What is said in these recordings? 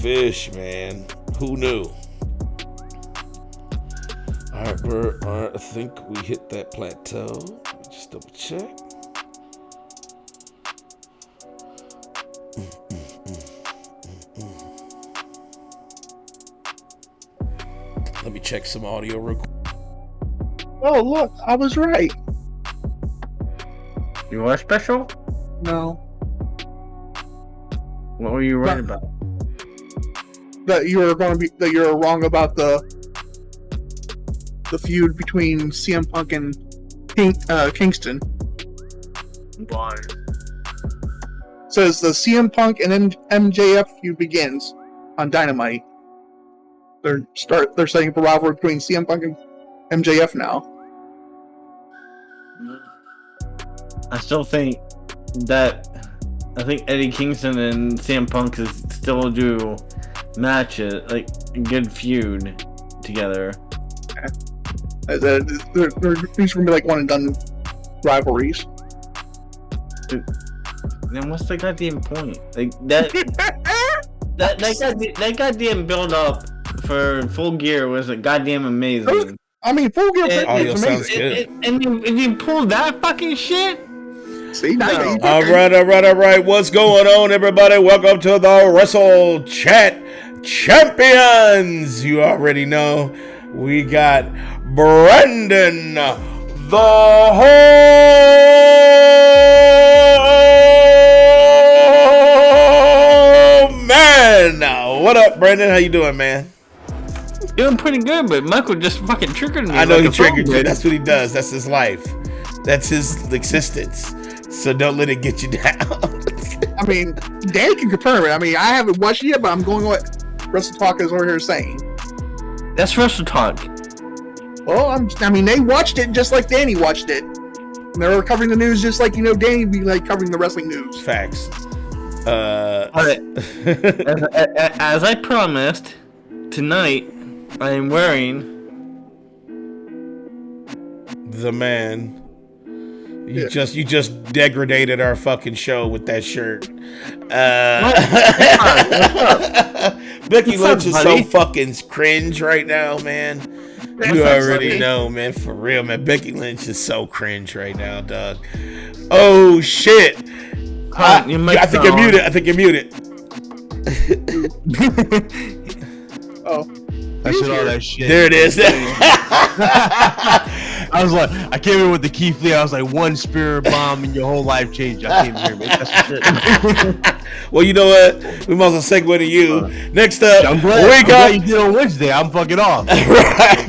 fish, man. Who knew? All right, I think we hit that plateau. Let me just double check. Let me check some audio real quick. Oh, look, I was right. You are special? No. What were you right about? That you're wrong about the feud between CM Punk and Kingston. Why? Says the CM Punk and MJF feud begins on Dynamite. They're setting up a rivalry between CM Punk and MJF now. I still think that Eddie Kingston and CM Punk is still do matches, like a good feud together. They're these gonna be like one and done rivalries. Then what's the goddamn point? Like that goddamn build up for Full Gear was goddamn amazing. I mean, Full Gear audio is sounds amazing. good. And you pull that fucking shit. See, now you All right. What's going on, everybody? Welcome to the Wrestle Chat Champions. You already know we got Brandon, the whole man. What up, Brandon? How you doing, man? Doing pretty good, but Michael just fucking triggered me. I know like he a triggered phone, you. dude. That's what he does. That's his life. That's his existence. So don't let it get you down. I mean, Danny can confirm it. I mean, I haven't watched it yet, but I'm going what Wrestle Talk is over here saying. That's Wrestle Talk. Well, they watched it just like Danny watched it. And they were covering the news just like, Danny would be like covering the wrestling news. Facts. Alright. as I promised, tonight I am wearing the man. You just degraded our fucking show with that shirt. Becky Lynch is so fucking cringe right now, man. You already know, man. For real, man. Becky Lynch is so cringe right now, dog. Oh shit! I think you're muted. Oh, I said all that shit. There it is. I was like, I came in with the Keith Lee. I was like, one spirit bomb and your whole life changed. I came here, man. That's some shit. Well, you know what? We might as well segue to you. Next up, I'm glad you did on Wednesday. I'm fucking off. Right.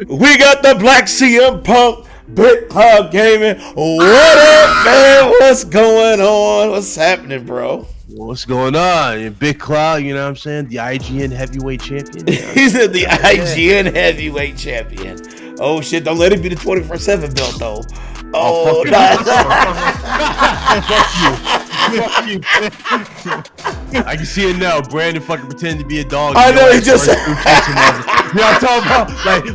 We got the Black CM Punk Big Cloud Gaming. What up, man? What's going on? What's happening, bro? What's going on? Big Cloud, you know what I'm saying? The IGN heavyweight champion. You know? He's the IGN heavyweight champion. Oh shit! Don't let it be the 24/7 belt though. Oh, Fuck you. I can see it now. Brandon fucking pretending to be a dog. I know he just. You know what I'm talking about?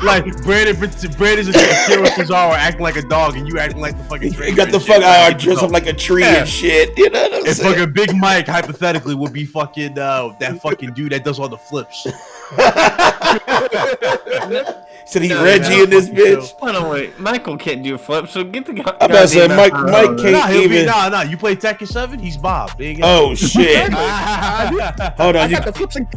Like Brandon's a Kiro Cesaro acting like a dog, and you acting like the fucking. You got the fuck out, dress up like a tree and shit. You know what I'm and saying? fucking Big Mike hypothetically would be fucking that fucking dude that does all the flips. Said he Reggie in this bitch. Hold on, wait. Michael can't do a flip, so get the guy. I'm about to say Mike can't even. Nah. You play Tekken 7? He's Bob. Oh shit! Hold on, I got the flips and...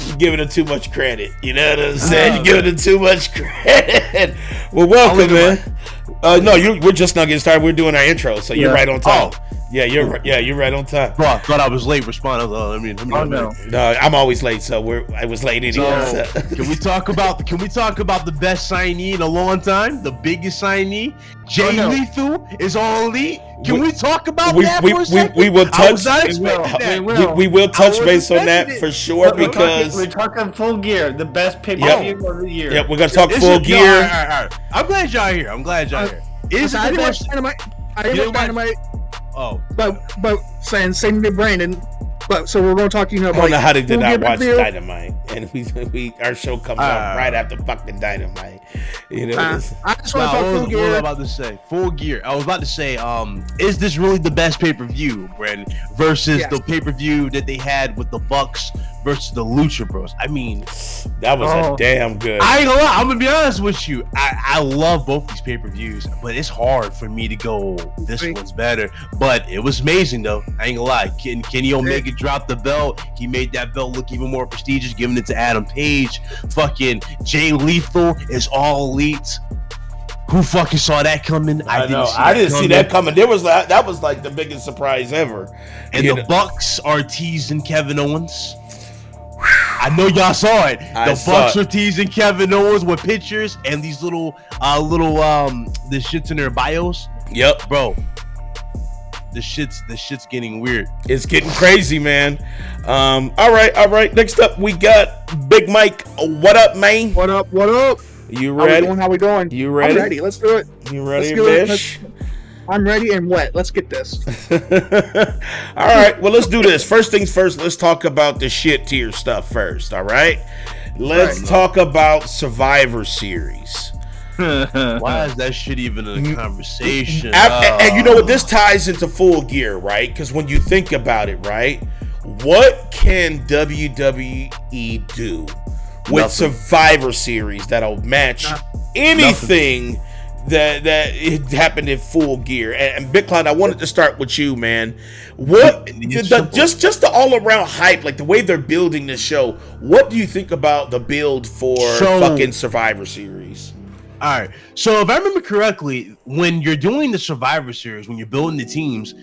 you're giving him too much credit. You know what I'm saying? You're giving him too much credit. Well, welcome, man. No, we're just not getting started. We're doing our intro, so you're right on time. Yeah, you're right on time. Bro, I thought I was late responding. No, I'm always late, so I was late anyway. So, can we talk about the best signee in a long time? The biggest signee? Jay Lethal is all elite. Can we talk about that for a second? We will touch. I was not expecting that. We will touch base on that for sure because we're talking Full Gear, the best pay-per-view of the year. Yeah, we're gonna talk Full Gear. All right. I'm glad y'all here. Is I didn't watch Dynamite. I didn't watch Dynamite. Oh, but same to Brandon. But so we're going to talk, about. I don't know how they did not watch Dynamite. and our show comes out right after fucking Dynamite. You know, I just want to talk Full Gear. What was I about to say? Full Gear. I was about to say, is this really the best pay-per-view, Brandon, versus the pay-per-view that they had with the Bucks versus the Lucha Bros? I mean, that was a damn good. I ain't gonna lie. I'm gonna be honest with you. I love both these pay-per-views, but it's hard for me to go, this one's better. But it was amazing, though. I ain't gonna lie. Kenny Omega dropped the belt. He made that belt look even more prestigious, giving it to Adam Page. Fucking Jay Lethal is all elite. Who fucking saw that coming? I didn't see that coming. That was like the biggest surprise ever. And the Bucks are teasing Kevin Owens. I know y'all saw it. The Bucks are teasing Kevin Owens with pictures and these little the shits in their bios. Yep, bro. The shit's getting weird. It's getting crazy, man. All right. Next up, we got Big Mike. What up, man? What up? You ready? How we doing? You ready? I'm ready. Let's do it. You ready, Bish? I'm ready and wet. Let's get this. All right. Well, let's do this. First things first, let's talk about the shit tier stuff first. All right. Let's talk about Survivor Series. Why is that shit even in a conversation? And you know what? This ties into Full Gear, right? Because when you think about it, right? What can WWE do with Survivor Series that'll match anything that happened in Full Gear? And Big Cloud, I wanted to start with you, man. What just the all around hype, like the way they're building this show? What do you think about the build for fucking Survivor Series? All right. So if I remember correctly, when you're doing the Survivor Series, when you're building the teams,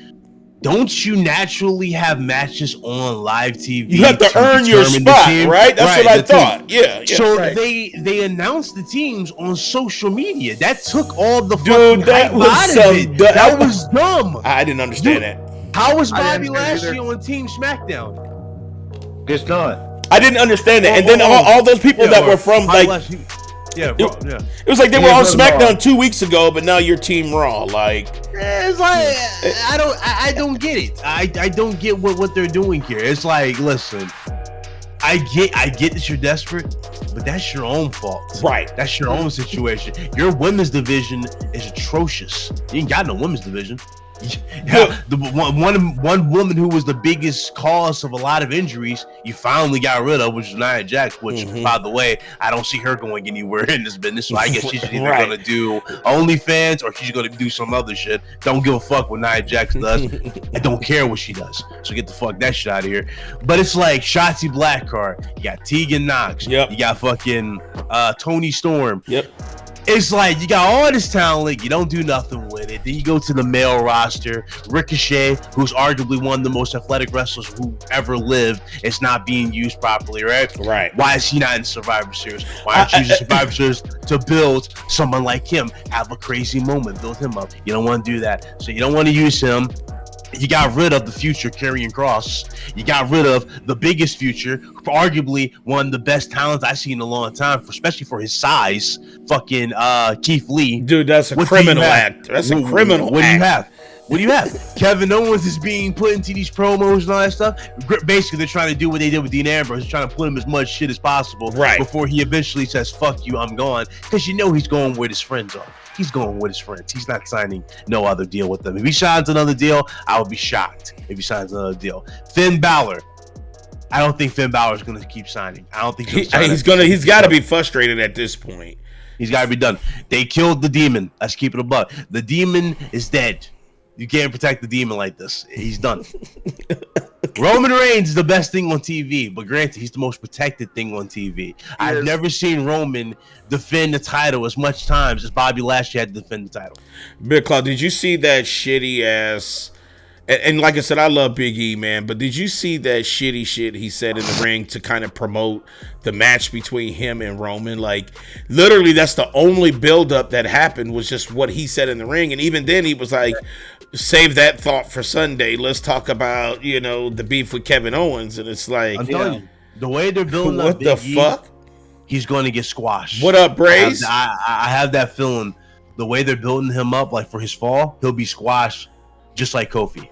don't you naturally have matches on live TV? You have to earn your spot, right? That's what I thought. Yeah. So they announced the teams on social media. That took all the fucking hype out of it. That was dumb. I didn't understand that. How was Bobby Lashley on Team SmackDown? It's not. I didn't understand that. And then all those people that were from like. It was like they were on SmackDown 2 weeks ago, but now you're Team Raw. Like, it's like I don't get it. I don't get what they're doing here. It's like, listen, I get that you're desperate, but that's your own fault. Right. That's your own situation. Your women's division is atrocious. You ain't got no women's division. Yeah, the one woman who was the biggest cause of a lot of injuries, you finally got rid of, which is Nia Jax. Which, by the way, I don't see her going anywhere in this business. So I guess she's either gonna do OnlyFans or she's gonna do some other shit. Don't give a fuck what Nia Jax does. I don't care what she does. So get the fuck that shit out of here. But it's like Shotzi Blackheart. You got Tegan Knox. Yep. You got fucking Toni Storm. Yep. It's like you got all this talent, you don't do nothing with it. Then you go to the male roster. Ricochet, who's arguably one of the most athletic wrestlers who ever lived, is not being used properly, right? Right. Why is he not in Survivor Series? Why aren't you using Survivor Series to build someone like him? Have a crazy moment, build him up. You don't want to do that. So you don't want to use him. You got rid of the future Karrion Kross. You got rid of the biggest future, arguably one of the best talents I've seen in a long time, especially for his size. Fucking Keith Lee. Dude, that's a criminal act. That's a criminal act. What do you have? Kevin Owens is being put into these promos and all that stuff. Basically, they're trying to do what they did with Dean Ambrose, trying to put him as much shit as possible before he eventually says, fuck you, I'm gone. Because you know he's going where his friends are. He's going with his friends. He's not signing no other deal with them. If he signs another deal, I would be shocked if he signs another deal. Finn Balor. I don't think Finn Balor is going to keep signing. I don't think he's got to be frustrated at this point. He's got to be done. They killed the demon. Let's keep it above. The demon is dead. You can't protect the demon like this. He's done. Roman Reigns is the best thing on TV, but granted, he's the most protected thing on TV. I've never seen Roman defend the title as much times as Bobby Lashley had to defend the title. Big Claw, did you see that shitty ass? And like I said, I love Big E, man, but did you see that shitty shit he said in the ring to kind of promote the match between him and Roman? Like, literally, that's the only buildup that happened was just what he said in the ring. And even then, he was like, save that thought for Sunday. Let's talk about, the beef with Kevin Owens. And it's like, I'm telling you, the way they're building up Big E, fuck? He's going to get squashed. What up, Braze? I have that feeling. The way they're building him up, like for his fall, he'll be squashed just like Kofi.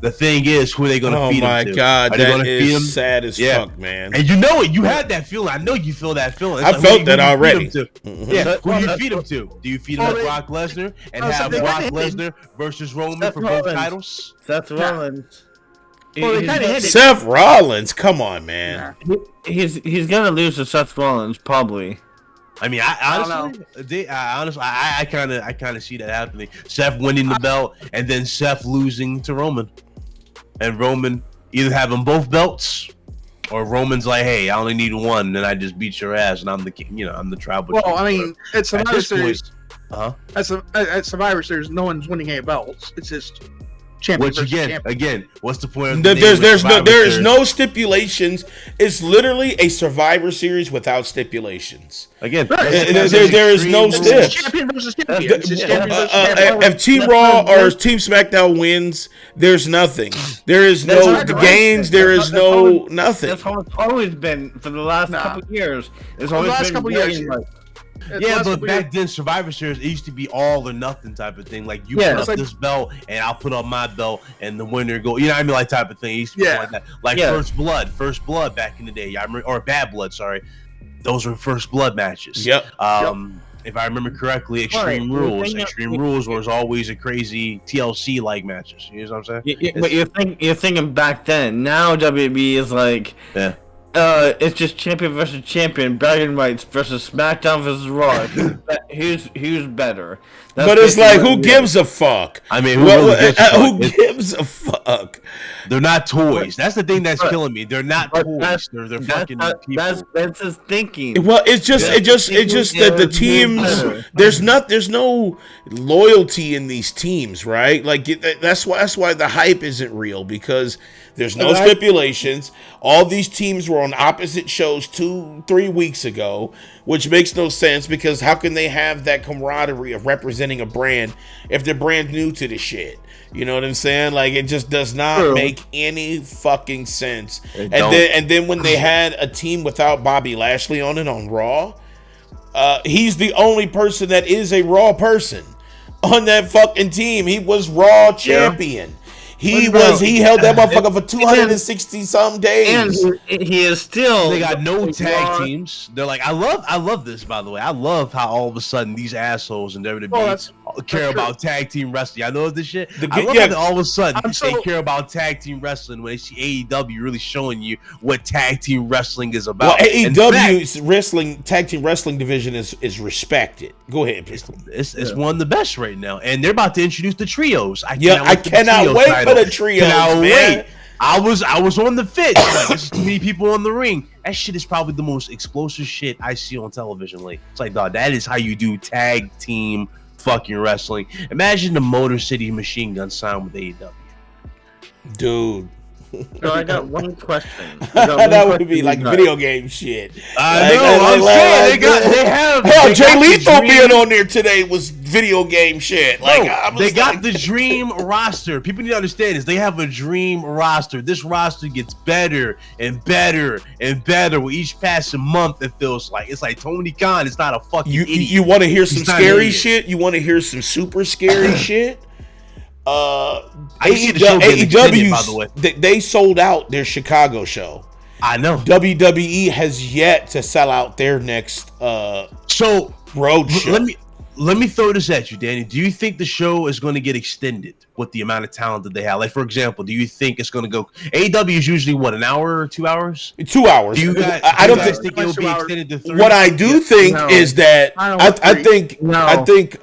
The thing is, who are they going to feed him to? Oh my God, that is sad as Yeah. fuck, man. And you know it. You had that feeling. I know you feel that feeling. I felt that already. Yeah, who do you feed him to? Do you feed him to Brock Lesnar and have Brock Lesnar versus Roman for both titles? Seth Rollins. Well, they kind of Seth Rollins, come on, man. He's gonna lose to Seth Rollins probably. I mean, I kind of see that happening. Seth winning the belt and then Seth losing to Roman, and Roman either having both belts, or Roman's like, "Hey, I only need one, and I just beat your ass, and I'm the king. I'm the tribal." Well, I mean, at Survivor Series, point, at Survivor Series, no one's winning any belts. It's just champion. Which again, what's the point of there is no stipulations. It's literally a Survivor Series without stipulations. Again, there is no stip. Champion versus champion. If Team Raw or Team SmackDown wins, there's nothing. There is no gains. There is no nothing. That's how it's always been for the last couple of years. It's always last been couple years. Yeah, but back then, Survivor Series, it used to be all or nothing type of thing. Like, you put up this belt, and I'll put up my belt, and the winner go. You know what I mean? Like, type of thing. It used to be like that. Like, First Blood back in the day. I remember, or Bad Blood, sorry. Those were First Blood matches. Yep. If I remember correctly, Extreme Rules was always a crazy TLC-like matches. You know what I'm saying? But you're thinking back then. Now WWE is like... Yeah. It's just champion versus champion, bragging rights versus SmackDown versus Raw. Who's better? But it's like, who gives a fuck? I mean, who gives a fuck? They're not toys. That's the thing that's killing me. They're not toys. They're fucking people. That's his thinking. Well, it's just that the teams. There's no loyalty in these teams, right? Like that's why the hype isn't real, because there's no stipulations. All these teams were on opposite shows 2-3 weeks ago, which makes no sense, because how can they have that camaraderie of representing a brand if they're brand new to the shit? You know what I'm saying? Like, it just does not make any fucking sense. And then when they had a team without Bobby Lashley on it on Raw, he's the only person that is a Raw person on that fucking team. He was Raw champion. He held that motherfucker for 260 some days. And he is still. They got no tag teams. They're like, I love this, by the way. I love how all of a sudden these assholes in WWE care about tag team wrestling. I know this shit. I love that all of a sudden they care about tag team wrestling when they see AEW really showing you what tag team wrestling is about. Well, AEW's tag team wrestling division is respected. Go ahead, please. It's one of the best right now, and they're about to introduce the trios. I cannot wait for the trios, man. I was on the fence. Like, there's too many people on the ring. That shit is probably the most explosive shit I see on television. Like, it's like, dog, that is how you do tag team fucking wrestling. Imagine the Motor City Machine Gun signed with AEW. Dude. So I got one question. That would be like video game shit. I'm saying they have. Hell, Jay Lethal being on there today was video game shit. Like, they got the dream roster. People need to understand this. They have a dream roster. This roster gets better and better and better with each passing month. It feels like it's like Tony Khan is not a fucking idiot. You want to hear some scary shit? You want to hear some super scary shit? AEW, by the way, they sold out their Chicago show. I know. WWE has yet to sell out their next road show. Let me throw this at you, Danny. Do you think the show is going to get extended with the amount of talent that they have? Like, for example, do you think it's going to go? AEW is usually what, an hour or 2 hours? 2 hours. I don't think it will be extended to 3. What I do think is that I think Rampage.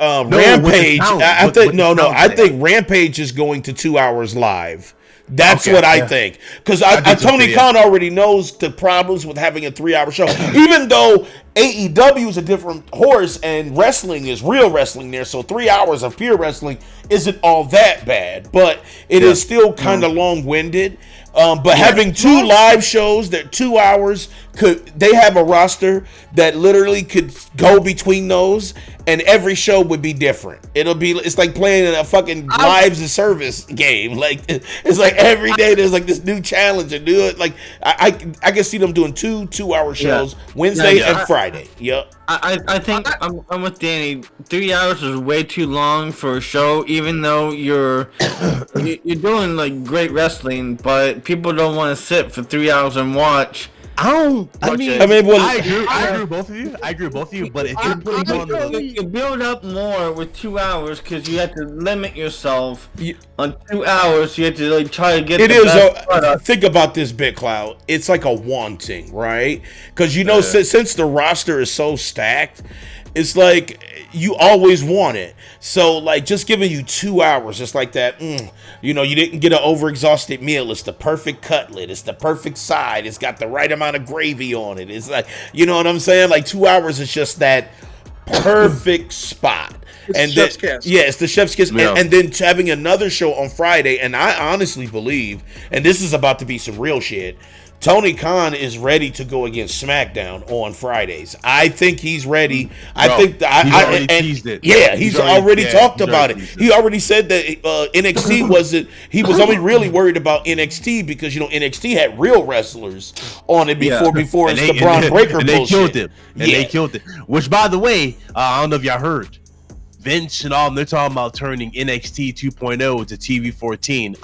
I think Rampage is going to 2 hours live. That's what I think. Because Tony Khan already knows the problems with having a 3-hour show. Even though AEW is a different horse and wrestling is real wrestling there, so 3 hours of pure wrestling isn't all that bad. But it is still kind of long-winded. But having 2 live shows that 2 hours they have a roster that literally could go between those, and every show would be different. It's like playing a fucking lives of service game. Like it's like every day there's like this new challenge and do it. Like I can see them doing 2-hour shows Wednesday and Friday. Yep. I think I'm with Danny. 3 hours is way too long for a show, even though you're doing like great wrestling, but people don't want to sit for 3 hours and watch. I mean, I agree with both of you. But if you're putting on you build up more with 2 hours because you have to limit yourself on 2 hours. You have to like try to get. It is. Think about this, Big Cloud. It's like a wanting, right? Because since the roster is so stacked, it's like you always want it. So like just giving you 2 hours, just like that. You didn't get an overexhausted meal. It's the perfect cutlet. It's the perfect side. It's got the right amount of gravy on it. It's like, you know what I'm saying? Like 2 hours is just that perfect spot. It's chef's kiss. Yeah, it's the chef's kiss. Yeah. And then having another show on Friday. And I honestly believe, and this is about to be some real shit, Tony Khan is ready to go against SmackDown on Fridays. I think he's ready. I think he's already teased it. Yeah, he's already talked about it. He already said that NXT wasn't. He was only really worried about NXT because NXT had real wrestlers on it before it's the Braun Breaker and bullshit. They killed it. Which, by the way, I don't know if y'all heard. Vince and all, they're talking about turning NXT 2.0 to TV 14.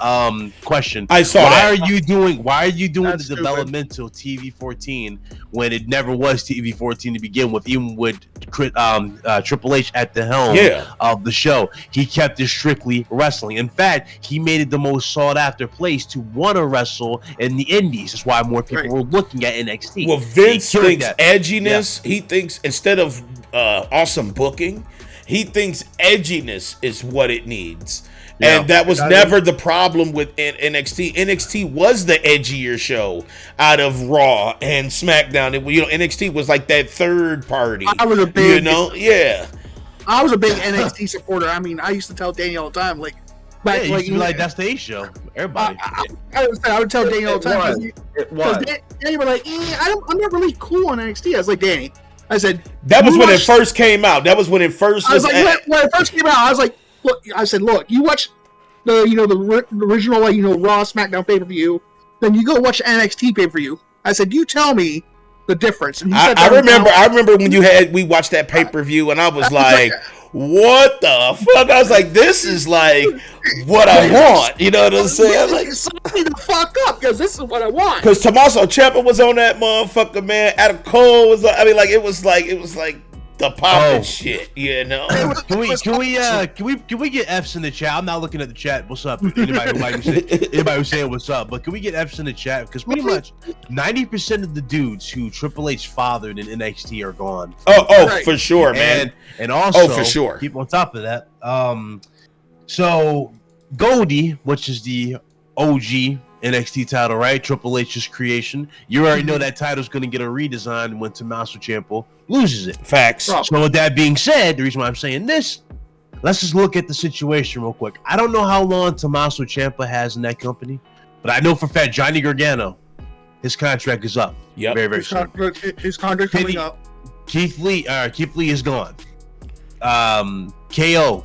Question. I saw that. Why are you doing That's the stupid. developmental TV 14 when it never was TV 14 to begin with, even with Triple H at the helm of the show? He kept it strictly wrestling. In fact, he made it the most sought after place to want to wrestle in the indies. That's why more people were looking at NXT. Well, Vince thinks edginess. Yeah. He thinks instead of awesome booking, he thinks edginess is what it needs. Yeah. And that was never the problem with NXT. NXT was the edgier show out of Raw and SmackDown. NXT was like that third party. I was a big, I was a big NXT supporter. I mean, I used to tell Danny all the time, like, back, like that's the A show. Everybody. I would tell Danny all the time because Danny would like, I'm not really cool on NXT. I was like, Danny. I said that was when it first came out. That was when it first. I was like, when it first came out, I was like, look. I said, look, you watch the original Raw SmackDown pay per view, then you go watch NXT pay per view. I said, you tell me the difference. And I remember when we watched that pay per view, and I was like, what the fuck? I was like, this is like what I want. You know what I'm saying? I was like, sign me the fuck up because this is what I want. Because Tommaso Ciampa was on that motherfucker, man. Adam Cole was. It was like the poppin' shit. You know? Can we get F's in the chat? I'm not looking at the chat. What's up? Anybody who's saying what's up? But can we get F's in the chat? Because pretty much 90% of the dudes who Triple H fathered in NXT are gone. For sure, man. And also, for sure. Keep on top of that. So Goldie, which is the OG NXT title, right? Triple H's creation. You already know that title's going to get a redesign when Tommaso Ciampa loses it. Facts. So with that being said, the reason why I'm saying this, let's just look at the situation real quick. I don't know how long Tommaso Ciampa has in that company, but I know for a fact Johnny Gargano, his contract is up. Yep. Very, very soon. His contract coming up. Keith Lee is gone. KO.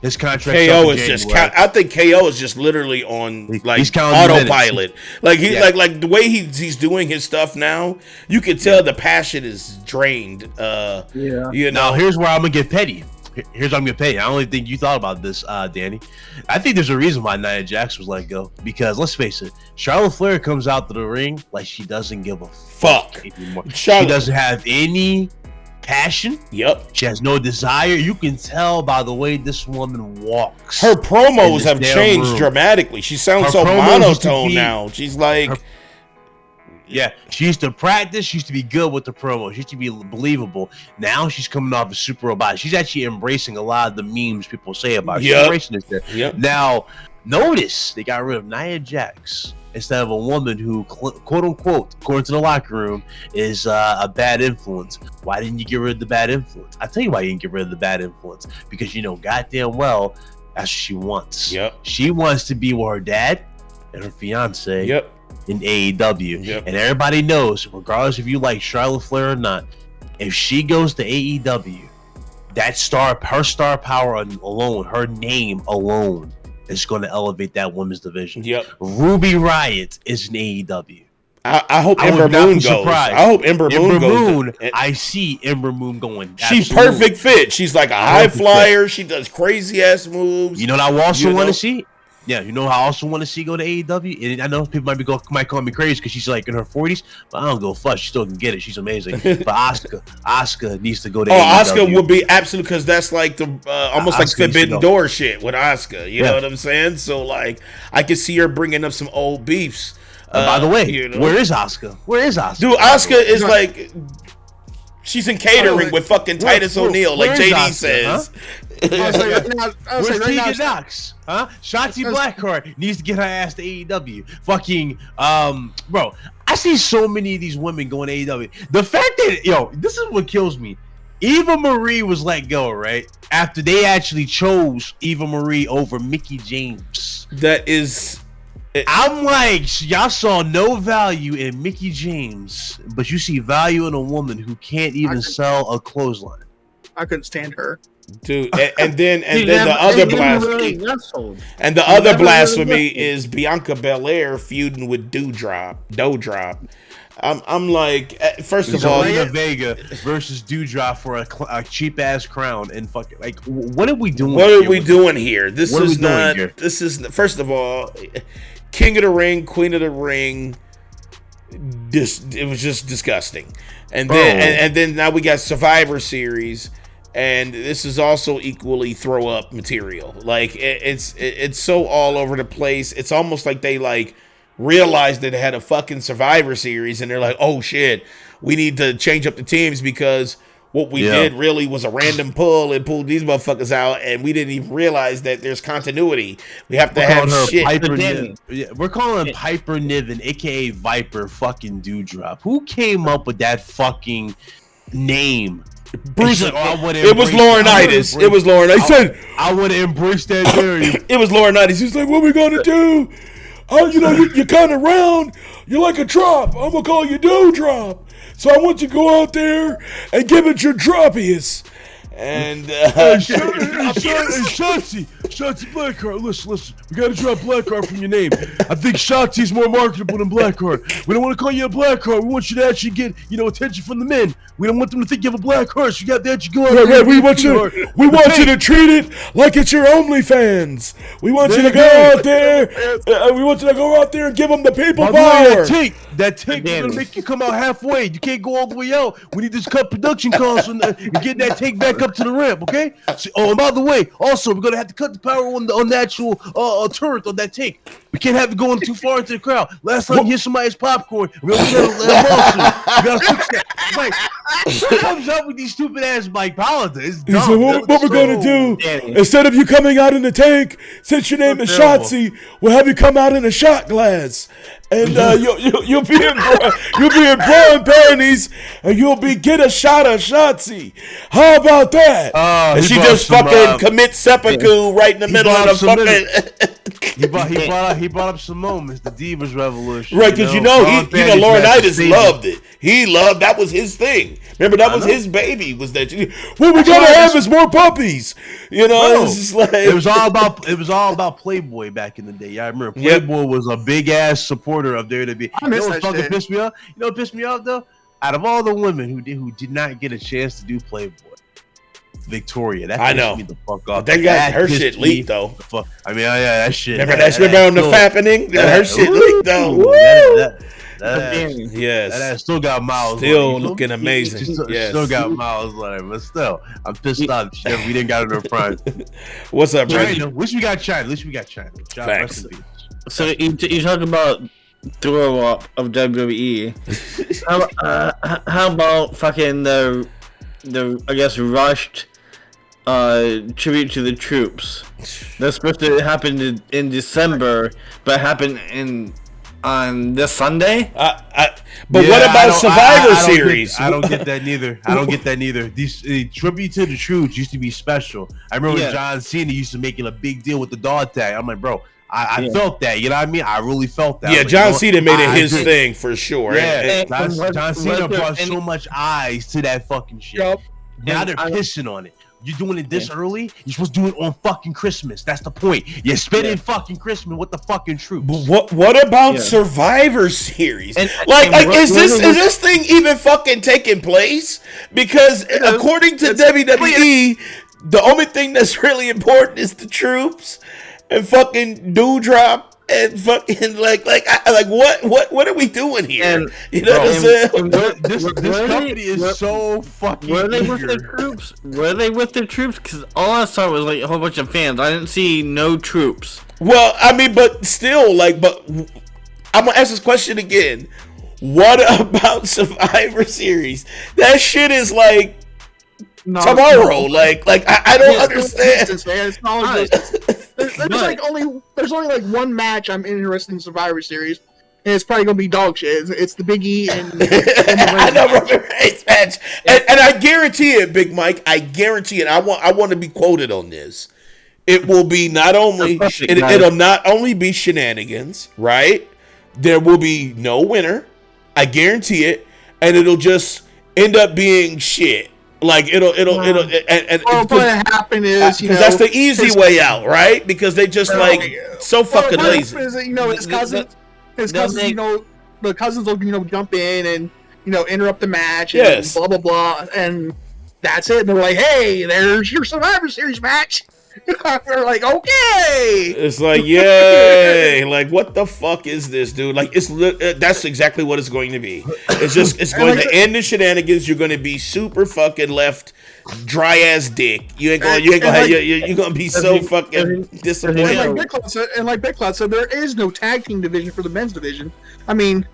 His contract. KO is just. I think KO is just literally on like autopilot. Like like the way he's doing his stuff now. You can tell the passion is drained. Now here's where I'm gonna get petty. I don't even think you thought about this, Danny. I think there's a reason why Nia Jax was let go. Because let's face it, Charlotte Flair comes out to the ring like she doesn't give a fuck anymore. She doesn't have any passion. Yep. She has no desire. You can tell by the way this woman walks. Her promos have changed dramatically. She sounds so monotone now. She's like she used to practice. She used to be good with the promos. She used to be believable. Now she's coming off as super robotic. She's actually embracing a lot of the memes people say about her. She's embracing it there. Yep. Now, notice they got rid of Nia Jax instead of a woman who, quote unquote, according to the locker room, is a bad influence. Why didn't you get rid of the bad influence? I tell you why you didn't get rid of the bad influence. Because you know goddamn well that's what she wants. Yep. She wants to be with her dad and her fiance. Yep. in AEW. Yep. And everybody knows, regardless if you like Charlotte Flair or not, if she goes to AEW, her star power alone, her name alone, is going to elevate that women's division. Yep. Ruby Riott is in AEW. I hope Ember Moon goes. I hope Ember Moon goes. I see Ember Moon going. She's perfect fit. She's like a high flyer. She does crazy ass moves. You know what I also want to see? Yeah, you know how I also want to see go to AEW? And I know people might call me crazy because she's like in her 40s, but I don't go fuck. She still can get it. She's amazing. But Asuka needs to go to AEW. Asuka would be absolute because that's like the almost like Forbidden Door shit with Asuka. You know what I'm saying? So like I can see her bringing up some old beefs. By the way, where is Asuka? Dude, Asuka is like she's in catering with fucking Titus O'Neil, like JD says. Where's Tegan Knox? Huh? Shotzi Blackheart needs to get her ass to AEW. Fucking bro, I see so many of these women going to AEW. The fact that this is what kills me. Eva Marie was let go, right? After they actually chose Eva Marie over Mickie James. I'm like, y'all saw no value in Mickie James, but you see value in a woman who can't even sell a clothesline. I couldn't stand her. Dude, and then the other blasphemy. And the other blasphemy is Bianca Belair feuding with Doudrop. I'm like, first of all, Zelina Vega versus Doudrop for a cheap ass crown, and fucking like, what are we doing? What are we doing here? This is not. This is first of all, King of the Ring, Queen of the Ring. It was just disgusting, and then now we got Survivor Series. And this is also equally throw up material. Like it's so all over the place. It's almost like they like realized that they had a fucking Survivor Series, and they're like, "Oh shit, we need to change up the teams because what we did really was a random pull and pulled these motherfuckers out, and we didn't even realize that there's continuity. We have to have shit." We're calling her Piper Niven, aka Viper, fucking Doudrop. Who came up with that fucking name? Bruce, it was Laurinaitis. It was Laurinaitis. I would have embraced that theory. It was Laurinaitis. He's like, "What we gonna do? Oh, you're kind of round. You're like a drop. I'm gonna call you Doudrop. So I want you to go out there and give it your droppiest." And Shotzi Blackheart, listen, we gotta drop Blackheart from your name. I think Shotzi's more marketable than Blackheart. We don't want to call you a Blackheart. We want you to actually get, attention from the men. We don't want them to think you have a Blackheart. So you got to actually go out there. Right. We want you to treat it like it's your OnlyFans. We want you to go out there. We want you to go out there and give them the people power. That take is gonna make you come out halfway. You can't go all the way out. We need to cut production costs and get that take back up to the ramp, okay? And by the way, also we're gonna have to cut the power on the actual turret on that take. We can't have it going too far into the crowd. Last time you hit somebody's popcorn, we gotta fix that. Mike, who comes up with these stupid ass Mike politics? He said, what we're gonna do instead of you coming out in the tank, since your name is Shotzi, we'll have you come out in a shot glass. And you'll be in bra and panties, and you'll be get a shot of Shotzi. How about that? And she just fucking commits seppuku right in the middle of the fucking. He brought up some moments, the Divas Revolution. Right, because Laurinaitis loved it. He loved that was his thing. Remember, that was his baby. Was that what we gotta have is more puppies? It's just like it was all about Playboy back in the day. I remember Playboy was a big ass supporter of WWE. What fucking pissed me off? You know what pissed me off though? Out of all the women who did not get a chance to do Playboy, Victoria, that pissed me the fuck off. That got her shit leaked though. I mean, that shit. Remember that shit on the fappening? Her shit leaked though. Yes. That still got miles. Still looking amazing. Still got miles on it, but still, I'm pissed off. We didn't got it in her prime. What's up, Reggie? At least we got China. Facts. So you talk about throw up of WWE. How about fucking the I guess rushed tribute to the troops that's supposed to happen in December, but happened on this Sunday? But what about Survivor Series? I don't get that neither. These tribute to the troops used to be special. I remember when John Cena used to making a big deal with the dog tag. I'm like, bro, I felt that. You know what I mean? I really felt that. Yeah, John Cena made it his thing for sure. Yeah, And John Cena brought so much eyes to that fucking shit. Yep. Now they're pissing on it. You're doing it this early? You're supposed to do it on fucking Christmas. That's the point. You're spending fucking Christmas with the fucking troops. But what about Survivor Series? Is this thing even fucking taking place? Because according to WWE, the only thing that's really important is the troops and fucking Doudrop. And fucking what are we doing here? And, you know what I'm saying? This company is so fucking. Were they with the troops? Were they with the troops? Because all I saw was like a whole bunch of fans. I didn't see no troops. Well, I mean, but still, but I'm gonna ask this question again. What about Survivor Series? That shit is like tomorrow. I don't understand. It's not only there's only like one match I'm interested in Survivor Series, and it's probably gonna be dog shit. It's the Big E and I know Roman Reigns match, and I guarantee it, Big Mike. I guarantee it. I want to be quoted on this. It will be not only it'll not only be shenanigans, right? There will be no winner. I guarantee it, and it'll just end up being shit. Like it'll what happen is because that's the easy way out, right? Because they just so fucking lazy. His cousins, the cousins will jump in and interrupt the match and blah blah blah, and that's it. And they're like, hey, there's your Survivor Series match. They're like, okay. It's like, yay! Like, what the fuck is this, dude? Like, that's exactly what it's going to be. It's going to end in shenanigans. You're going to be super fucking left, dry ass dick. You're gonna be so fucking disappointed. And like Big Cloud said, there is no tag team division for the men's division. I mean,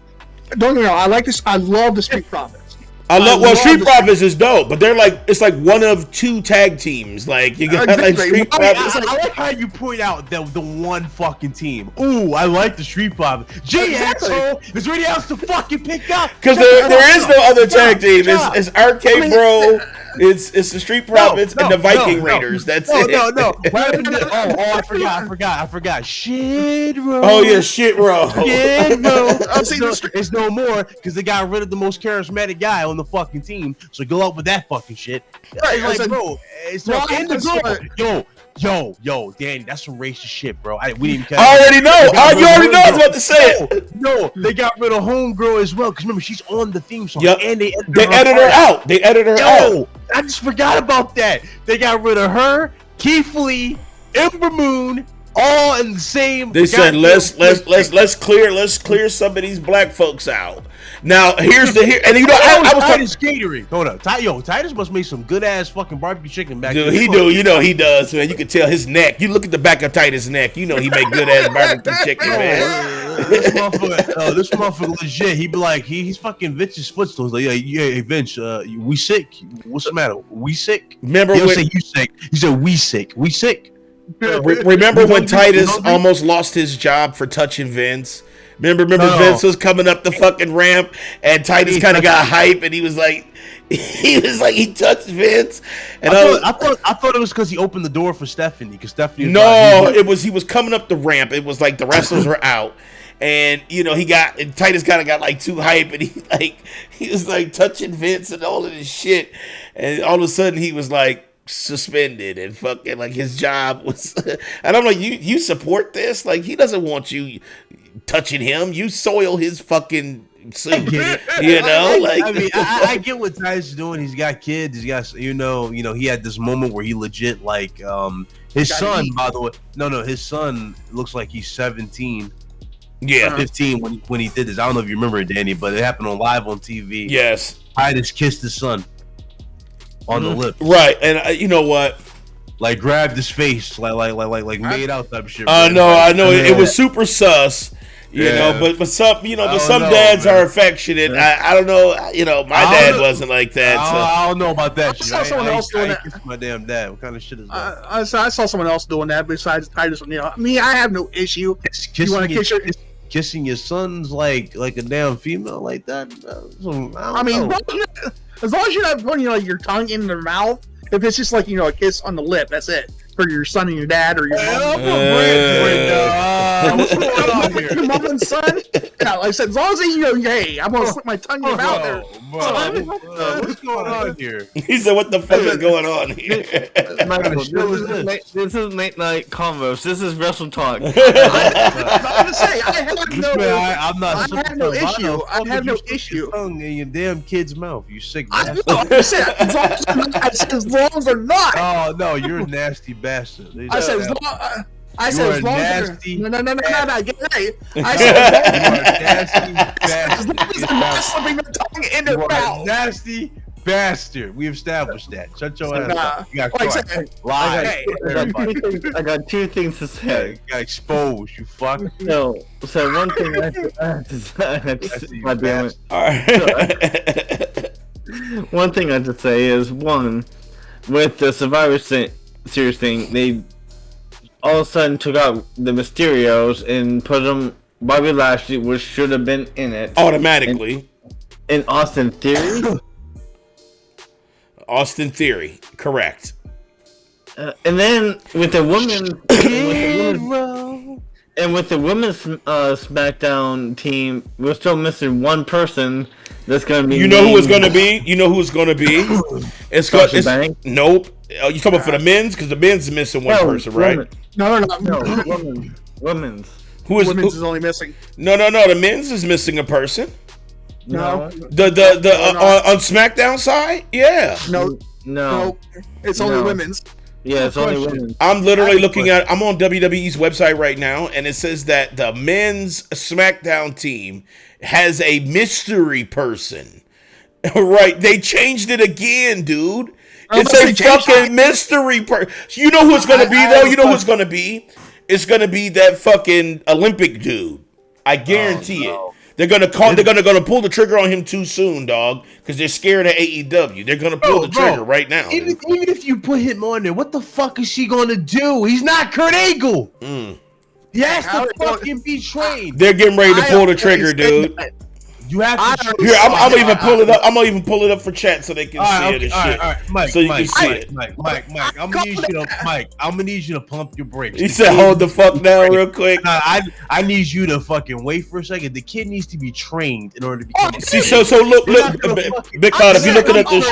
don't get me wrong. I like this. I love the Street Profits. Street Profits is dope, but it's like one of two tag teams. Like you got Street Profits. I like how you point out the one fucking team. Ooh, I like the Street Profits. Gee, asshole, is there anything else to fucking pick up? Because there is no other tag team. It's Arcade Bro. It's the Street Profits and the Viking Raiders. That's it. No. I forgot. Shit, bro. Oh yeah, shit, bro. Shit, bro. It's no more because they got rid of the most charismatic guy on the fucking team. So go up with that fucking shit. It's like, bro, it's not in the goal. Yo, Danny, that's some racist shit, bro. We didn't catch. I already know. You already know I was about to say it. No, they got rid of Homegirl as well. Because remember, she's on the theme song. Yep. And they edited her out. They edited her out. I just forgot about that. They got rid of her, Keith Lee, Ember Moon, all in the same. They said let's clear some of these black folks out. Now and I was Titus catering. Hold up, Titus must make some good ass fucking barbecue chicken back. Dude, he do. He does, man. You can tell his neck. You look at the back of Titus' neck. He make good ass barbecue chicken, man. This motherfucker legit. He be like, he's fucking Vince's footstools. Like, yeah, Vince, we sick? What's the matter? We sick? Remember he don't say you sick. He said we sick. We sick. Remember when Titus almost lost his job for touching Vince? Remember Vince was coming up the fucking ramp and Titus kind of got hype and he was like he touched Vince and I thought it was because he opened the door for Stephanie because Stephanie he was coming up the ramp. It was like the wrestlers were out and Titus kind of got like too hype and he was like touching Vince and all of this shit and all of a sudden he was like suspended and fucking like his job was and I'm like you support this? Like he doesn't want you touching him. You soil his fucking suit. I get what Titus is doing. He's got kids. He's got he had this moment where he legit his son, by the way. No, his son looks like he's 17. Yeah, 15 when he did this. I don't know if you remember it, Danny, but it happened live on TV. Yes, Titus kissed his son on the lips. Right, and you know what? Like grabbed his face, like made out type of shit. I know. It was super sus. You know, but some dads are affectionate. I don't know. My dad wasn't like that. I don't know about that shit. I saw someone else doing that. Kiss my damn dad. What kind of shit is that? I saw someone else doing that besides Titus. I have no issue. Kissing your son's like a damn female like that. As long as you're not putting your tongue in their mouth. If it's just a kiss on the lip, that's it for your son and your dad or your mom. What's going on here? Your mom and son. Yeah, like I said, as long as hey, I'm gonna slip my tongue in your mouth there. What's going on here? He said, "What the fuck is going on here?" Michael, show is this is late night convos. This is Wrestle Talk. I'm gonna say I have I'm not. I have no issue. I have no issue. Tongue in your damn kid's mouth. You sick I bastard. know. I said as long as they're not. Oh no, you're a nasty bastard. I said as long. I said as long as nasty no. Get right. I You said are a nasty as long as they're not slipping their tongue in their You are a mouth. nasty bastard. We established that. Shut your ass Nah. up. You got Like I caught. said, Lie. I got two things to say. You got exposed. You fuck. So one thing I have to say, God damn it. All right. One thing I have to say is one, with the Survivor Series thing, they all of a sudden took out the Mysterios and put them Bobby Lashley, which should have been in it, Automatically. in Austin Theory. Austin Theory, correct. And then with the women's SmackDown team, we're still missing one person that's gonna be. You know who it's gonna be? You know who it's gonna be? It's Sasha Banks? Nope. You talking about for the men's? Because the men's is missing one person, right? no. Women's. Who is? Women's is only missing. No. The men's is missing a person. No. On SmackDown side, yeah. No. It's only women's. Yeah, it's only women. I'm literally looking at. I'm on WWE's website right now, and it says that the men's SmackDown team has a mystery person. Right? They changed it again, dude. It's a fucking mystery person. You know who it's gonna be, though. You know who it's gonna be. It's gonna be that fucking Olympic dude. I guarantee it. They're gonna pull the trigger on him too soon, dog, because they're scared of AEW. They're gonna pull the trigger right now. Even if you put him on there, what the fuck is she gonna do? He's not Kurt Angle. He has to fucking be trained. They're getting ready to pull the trigger, dude. You have to. Here, I'm gonna even pull it up. I'm gonna even pull it up for chat so they can see it and shit. All right, Mike, so you can see it. Mike, I'm gonna need you to pump your brakes. He said, "Hold the fuck down, real quick." I need you to fucking wait for a second. The kid needs to be trained in order to become. See, so look, Big Cloud, if you're looking at this.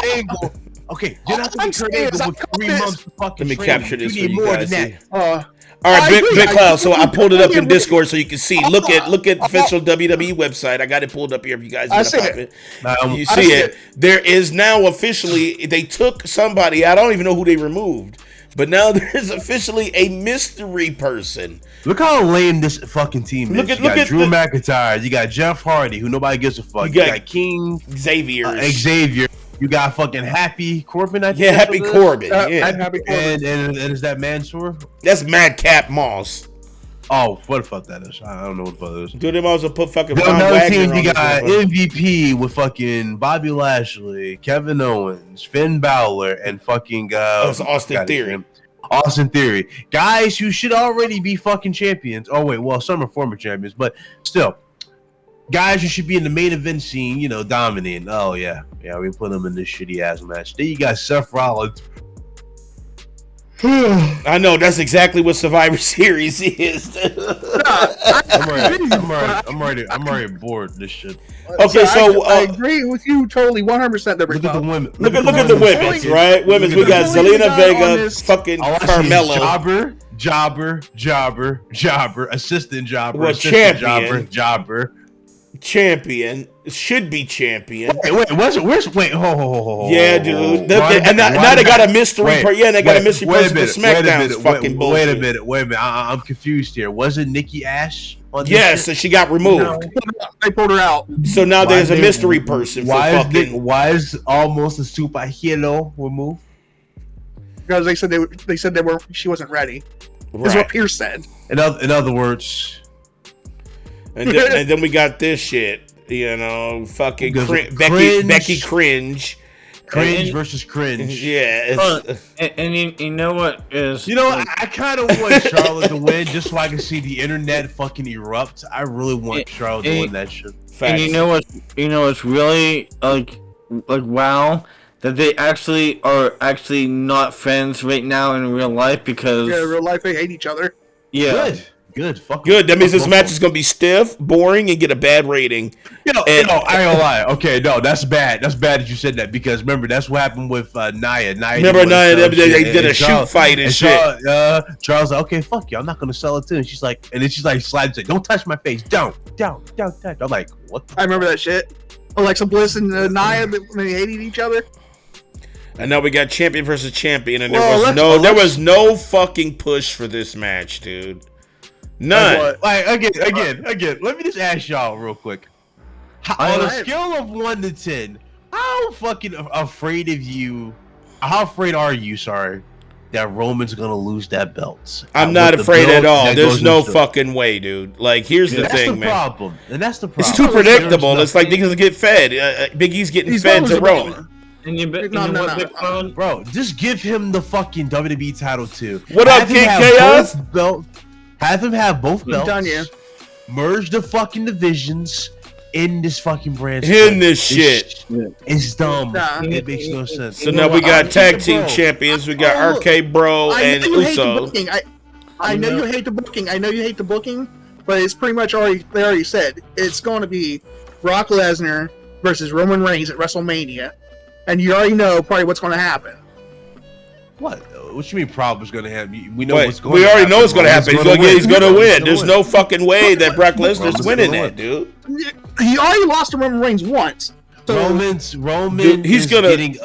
Okay, you're not gonna be Kurt Angle with 3 months to fucking. Let me capture this for you. Need you more guys. than that. All right, Big Cloud. So I pulled it up in Discord so you can see. Look at the official WWE website. I got it pulled up here if you guys want to pop it. You see it. There is now officially. They took somebody. I don't even know who they removed, but now there's officially a mystery person. Look how lame this fucking team is. You got Drew McIntyre. You got Jeff Hardy, who nobody gives a fuck. You got King Xavier. You got fucking Happy Corbin, I think. Yeah, Happy Corbin. Yeah. Happy Corbin. And is that Mansoor? That's Madcap Moss. Oh, what the fuck that is? I don't know what the fuck that is. Dude, they might as well put fucking Von Another Wagner team, on you this got motherfucker. MVP with fucking Bobby Lashley, Kevin Owens, Finn Balor, and fucking That's Austin Theory. Austin Theory. Guys who should already be fucking champions. Oh, wait, well, some are former champions, but still. Guys who should be in the main event scene, you know, dominating. Oh, yeah. Yeah, we put them in this shitty ass match. Then you got Seth Rollins. I know, that's exactly what Survivor Series is. I'm already bored of this shit. Okay, so I agree with you totally 100%. Look at the women. Look at the women's, right? Women's, we got Zelina Vega, fucking Carmelo. Jobber, assistant jobber, Well, assistant champion. Champion should be champion. Wait, ho. Yeah, dude. And now they got a mystery. They got a mystery person for SmackDown's fucking bullshit. Wait a minute. I'm confused here. Was it Nikki Ash? Yes, so she got removed. They pulled her out. So now there's a mystery person. Why is almost a superhero removed? Because they said she wasn't ready. That's what Pierce said. In other words. And then we got this shit, you know, fucking Becky Cringe. Cringe versus cringe. Yeah. And you know what is... You know, I kind of want Charlotte to win just so I can see the internet fucking erupt. I really want Charlotte to win that shit. Facts. And you know what's really, like wow, that they actually are not friends right now in real life because... Yeah, in real life, they hate each other. Yeah. Good. Fuck. Good. That means this match is gonna be stiff, boring, and get a bad rating. I ain't gonna lie. Okay, no, that's bad. That's bad that you said that because remember that's what happened with Nia. Remember Nia? They did a shoot fight and shit. Charles like, okay, fuck you. I'm not gonna sell it to. And she's like, slides like, don't touch my face. Don't. I'm like, what? I remember that shit. Alexa Bliss and Nia, when they hated each other. And now we got champion versus champion, and there was no fucking push for this match, dude. None. Like again. Let me just ask y'all real quick. On a scale of 1 to 10, how fucking afraid of you? How afraid are you? Sorry, that Roman's gonna lose that belt. I'm not afraid at all. There's no fucking way, dude. Like, here's the thing, man. That's the problem. It's too predictable. It's like niggas get fed. Big E's getting fed to Roman. And bro, just give him the fucking WWE title too. What up, King Chaos? Have him have both belts. Done, yeah. Merge the fucking divisions in this fucking brand. In this shit. It's dumb. It makes no sense. So now we got tag team champions. We got RK Bro and Uso. I know you hate the booking, but it's pretty much they already said it's going to be Brock Lesnar versus Roman Reigns at WrestleMania. And you already know probably what's going to happen. What? What you mean? Problem's going to happen? We know what's going. We already know what's going to happen. He's going to win. There's no fucking way that Brock Lesnar's winning that, dude. He already lost to Roman Reigns once. So Roman. Dude, he's gonna getting.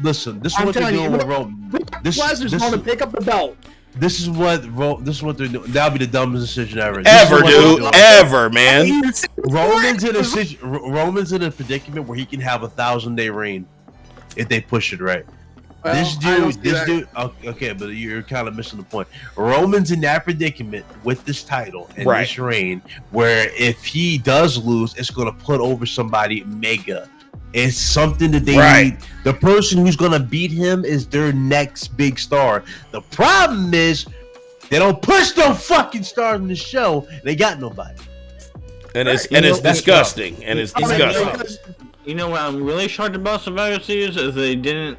Listen, this is what they're doing with Roman. Lesnar's going to pick up the belt. This is what they're doing. That'll be the dumbest decision ever. Ever, man. Roman's in a predicament where he can have a 1,000-day reign if they push it right. Well, this dude. Okay, but you're kind of missing the point. Roman's in that predicament with this title and this reign, where if he does lose, it's going to put over somebody mega. It's something that they need. The person who's going to beat him is their next big star. The problem is they don't push no fucking stars in the show. They got nobody. And it's disgusting. You know what I'm really shocked about Survivor Series is they didn't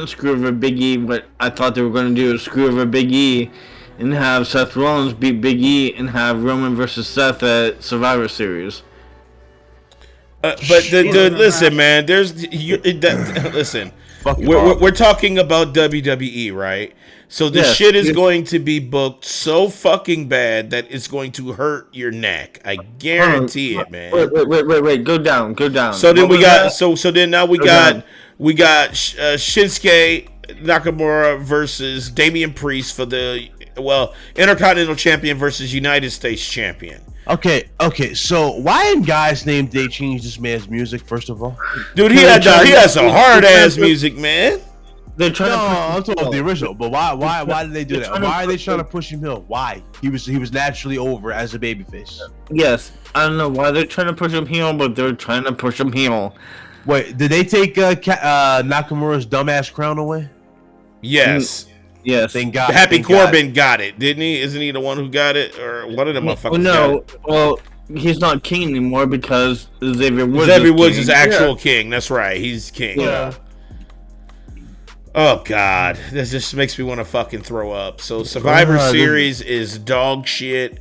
screw over Big E. What I thought they were going to do is screw over Big E and have Seth Rollins beat Big E and have Roman versus Seth at Survivor Series. Listen, man. Listen. We're talking about WWE, right? So the shit is going to be booked so fucking bad that it's going to hurt your neck. I guarantee it, man. Wait. Go down. So then we got we got Shinsuke Nakamura versus Damian Priest for the Intercontinental Champion versus United States Champion. Okay. So why in God's name did they change this man's music? First of all, dude, he has some hard ass music, man. They're trying to. I'm talking about the original, but why did they do that? Why are they trying to push him heel? Why? He was naturally over as a babyface. Yes, I don't know why they're trying to push him heel, but they're trying to push him heel. Wait, did they take Nakamura's dumbass crown away? Yes. Yes. Happy Corbin got it, didn't he? Isn't he the one who got it, or one of them motherfuckers? No. Well, he's not king anymore because Xavier Woods is actual king. That's right. He's king. Yeah. Oh God, this just makes me want to fucking throw up. So Survivor Series is dog shit.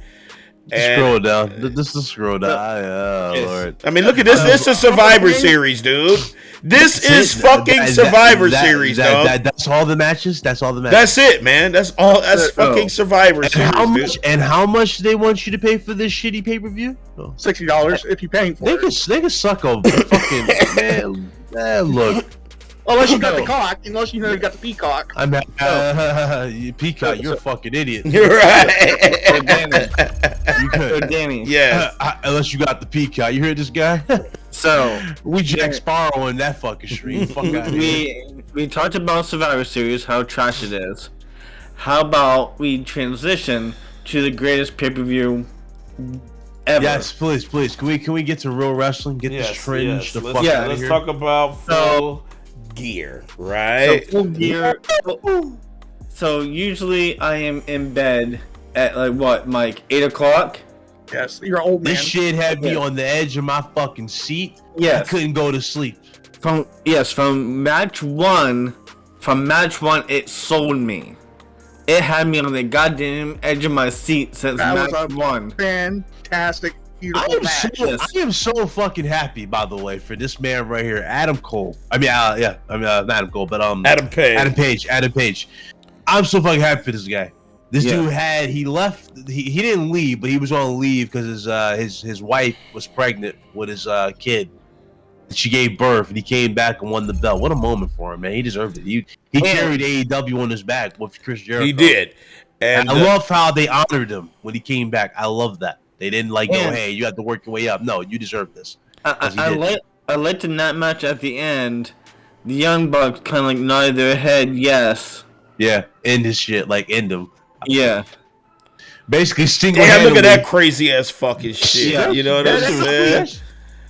Scroll down. This is scroll down. Lord. I mean, look at this. This is Survivor Series, dude. This is fucking Survivor Series, dog. That's all the matches. That's it, man. That's all. That's fucking Survivor Series. How much do they want you to pay for this shitty pay-per-view? $60 if you're paying for it. They can suck a fucking man. Look. Unless you got the cock. Unless you know you got the peacock. I'm peacock. You're a fucking idiot. You're right. Danny. Yeah. Unless you got the peacock. You hear this guy? So we Jack Sparrow in that fucking stream. Fuck out of here. We talked about Survivor Series, how trash it is. How about we transition to the greatest pay-per-view ever? Yes, please. Can we get to real wrestling? Get this cringe the fuck out of here. Let's talk about full gear, right? So full gear. So usually I am in bed at Mike, 8 o'clock? Yes, you're an old man. This shit had me on the edge of my fucking seat. Yes. I couldn't go to sleep. From match one, it sold me. it had me on the goddamn edge of my seat since That match was a one. fantastic, beautiful I am match. I am so fucking happy, by the way, for this man right here, Adam Cole. Not Adam Cole, but Adam Page. Adam Page. I'm so fucking happy for this guy. This dude he left. He didn't leave, but he was on leave because his wife was pregnant with his kid. She gave birth, and he came back and won the belt. What a moment for him, man! He deserved it. He carried AEW on his back with Chris Jericho. He did, and I love how they honored him when he came back. I love that they didn't go, "Hey, you have to work your way up." No, you deserve this. I liked in that match at the end. The Young Bucks kind of like nodded their head, yes. Yeah, end his shit, end him. Yeah. Basically, damn, look at that crazy ass fucking shit. Yeah. You know what I'm saying?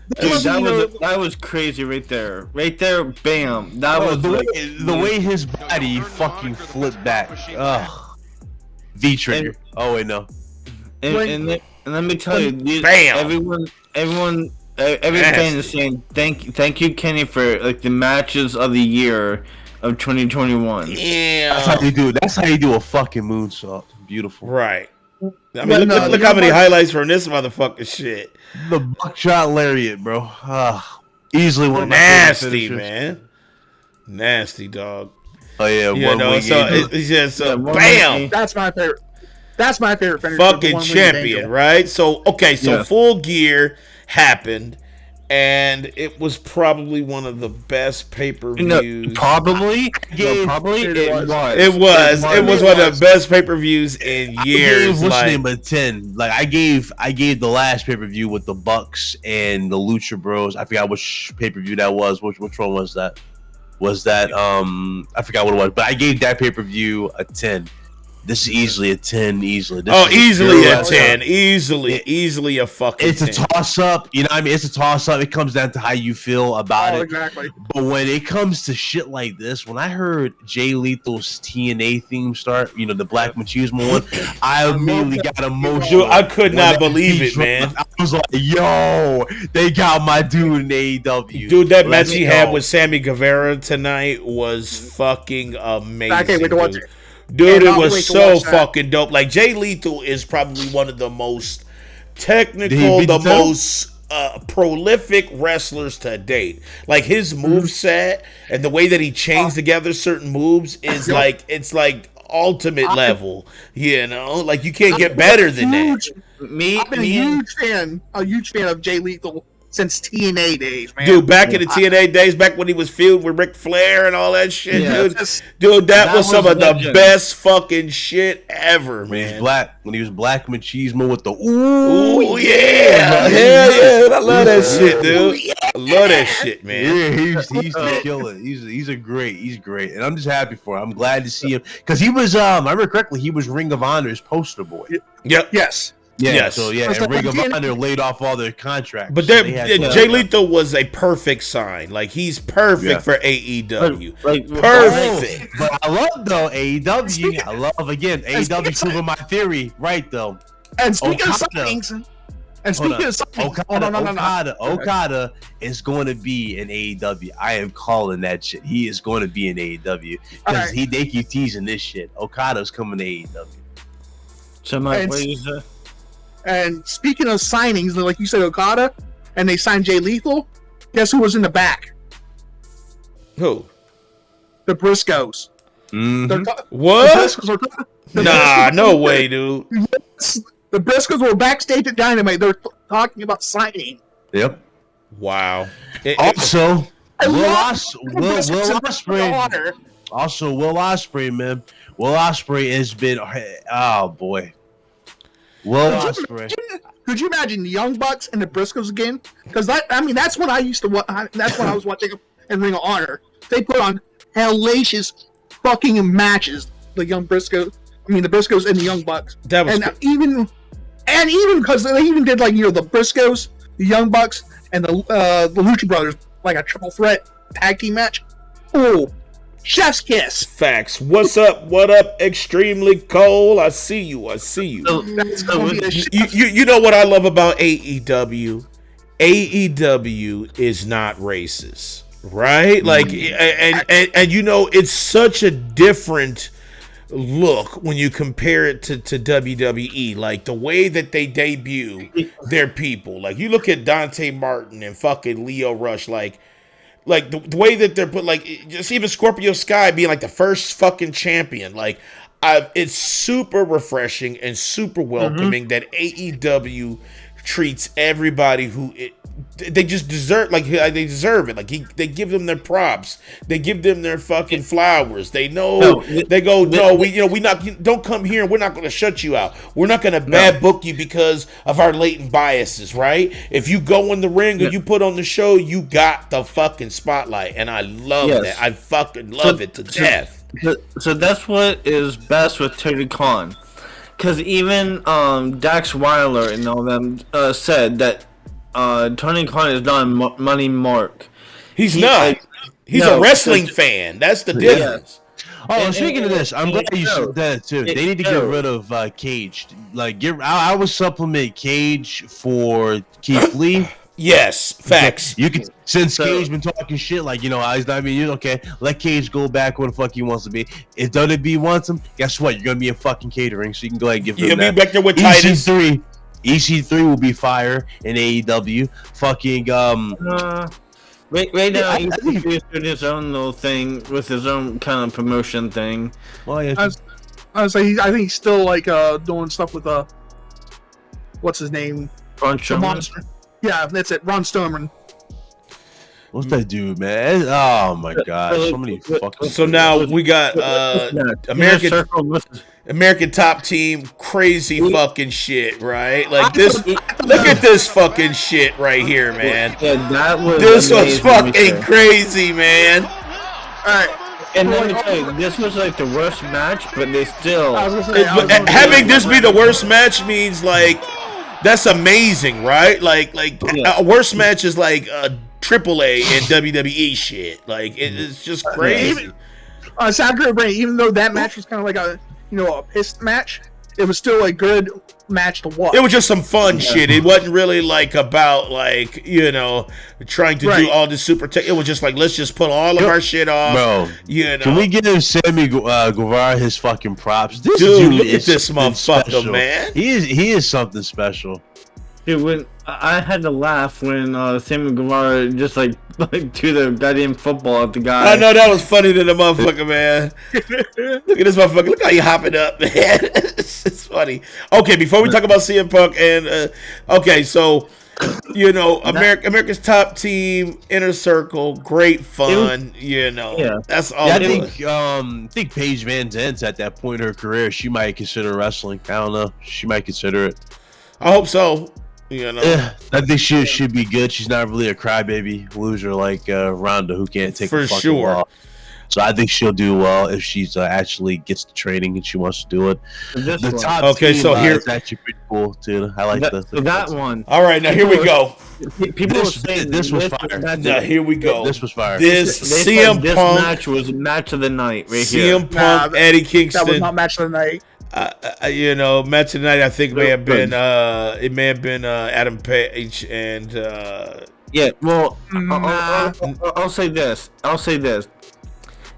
That was crazy right there. Right there, bam. That was the way his body fucking flipped back. Ugh. V-trigger. Oh wait, no. And let me tell you, bam. Every fan is saying thank you, Kenny, for the matches of the year of 2021. Yeah. That's how you do a fucking moonsault. Beautiful. Right. I mean, look how many highlights from this motherfucking shit. The buckshot lariat, bro. Easily one of my nasty, man. Nasty, dog. Oh yeah, it's just bam. That's my favorite. That's my favorite finisher. Fucking champion, right? So Full Gear happened, and it was probably one of the best pay-per-views. Probably it was one of the best pay-per-views in years. What's the name of 10? I gave the last pay-per-view with the Bucks and the Lucha Bros. I forgot which pay-per-view that was. Which one was that? I forgot what it was, but I gave that pay-per-view a 10. This is easily a 10, easily. Easily a 10. Easily a fucking 10. It's a toss-up. You know what I mean? It's a toss-up. It comes down to how you feel about it. Exactly. But when it comes to shit like this, when I heard Jay Lethal's TNA theme start, the Black Machismo one, I immediately got emotional. Dude, I could not believe it, man. I was like, yo, they got my dude in AEW. Dude, that match he had with Sammy Guevara tonight was fucking amazing. I can't wait to watch it. Dude, it was so fucking dope. Jay Lethal is probably one of the most technical, the most prolific wrestlers to date. His moveset and the way that he chains together certain moves is it's ultimate level. You can't get better than that. I've been a huge fan of Jay Lethal since TNA days, man. Dude, back in the TNA days, back when he was feuding with Ric Flair and all that shit, dude, that was some of the best fucking shit ever, man. When he was Black Machismo with the ooh yeah, hell yeah, I love that shit, dude. I love that shit, man. Yeah, he used to kill it. He's great, and I'm just happy for him. I'm glad to see him because he was, I remember correctly, he was Ring of Honor's poster boy. Yep. Yes. Yeah, yes. So and Ring of Honor laid off all their contracts. But Jay Lethal was a perfect sign. He's perfect for AEW. Perfect. But I love though AEW. I love AEW proving my theory right though. And speaking of signings, Okada is going to be in AEW. I am calling that shit. He is going to be in AEW because they keep teasing this shit. Okada's coming to AEW. So what do you say? And speaking of signings, like you said, Okada, and they signed Jay Lethal. Guess who was in the back? Who? The Briscoes. Mm-hmm. What? No way, dude. Yes, the Briscoes were backstage at Dynamite. They're talking about signing. Yep. Wow. Also, Will Ospreay. Also, Will Ospreay, man. Will Ospreay has been. Oh boy. Could you imagine the Young Bucks and the Briscoes again? Because that's when I used to. That's when I was watching in Ring of Honor. They put on hellacious fucking matches. The Briscoes and the Young Bucks. That was even because they even did the Briscoes, the Young Bucks, and the Lucha Brothers a triple threat tag team match. Oh. Chef's kiss. Facts. What's up? What up? Extremely cold. I see you. You know what I love about AEW? AEW is not racist, right? And it's such a different look when you compare it to WWE. Like the way that they debut their people. Like you look at Dante Martin and fucking Leo Rush. Like the way that they're put. Like just even Scorpio Sky being like the first fucking champion. Like it's super refreshing and super welcoming that AEW treats everybody they just deserve, like they deserve it. Like they give them their props, they give them their fucking flowers. They know they go, no, we not, don't come here and we're not going to shut you out. We're not going to bad book you because of our latent biases, right? If you go in the ring or you put on the show, you got the fucking spotlight, and I love that. I fucking love it to death. So that's what is best with Tony Khan, because even Dax Weiler and all them said that Tony Khan is not a money mark. He's not. He's a wrestling fan. That's the difference. Oh, speaking of this, I'm glad you said that too. They need to get rid of Cage. Like, I would supplement Cage for Keith Lee. Yes, facts. You can, since Cage been talking shit, like, you know, okay, let Cage go back where the fuck he wants to be. If WWE wants him, guess what? You're gonna be in fucking catering, so you can go ahead and give him that. You'll be back there with Titus. EC3 will be fire in AEW. Fucking right now he's doing his own little thing with his own kind of promotion thing. Well, yeah. I think he's still like doing stuff with what's his name? Ron The monster. Yeah, that's it. Ron Stoneman. What's that dude, man? Oh my god, so many fucking. So now we got American Top Team, crazy fucking shit, right? Like this. Look at this fucking shit right here, man. Yeah, this was fucking crazy, man. All right. And let me tell you, this was like the worst match, but they still. Having this be the worst match means like that's amazing, right? Like a worst match is like AAA and WWE shit. Like it's just crazy. Even though that match was kind of like a piss match, it was still a good match to watch. It was just some fun shit. It wasn't really like about like trying to do all this super tech. It was just like, let's just put all of our shit off. Bro, can we give Sammy Guevara his fucking props? This dude, look at this motherfucker, special. Man. He is something special. Dude, when I had to laugh when Sammy Guevara just like threw the goddamn football at the guy. I know that was funny to the motherfucker, man. Look at this motherfucker. Look how you hopping up, man. It's funny. Okay, before we talk about CM Punk and okay, so America's Top Team, Inner Circle, great fun. That's all. Yeah, I think Paige Van Zant's at that point in her career. She might consider wrestling. I don't know. She might consider it. I hope so. I think she should be good. She's not really a crybaby loser like Ronda, who can't take for sure. So I think she'll do well if she's actually gets the training and she wants to do it. The top team, so here is actually pretty cool too. I like that one. All right, now here we go. People were saying this was fire. Now here we go. This was fire. This CM Punk match was match of the night right here. CM Punk, Eddie Kingston. That was not match of the night. Match tonight I think may have been Adam Page and well I'll say this.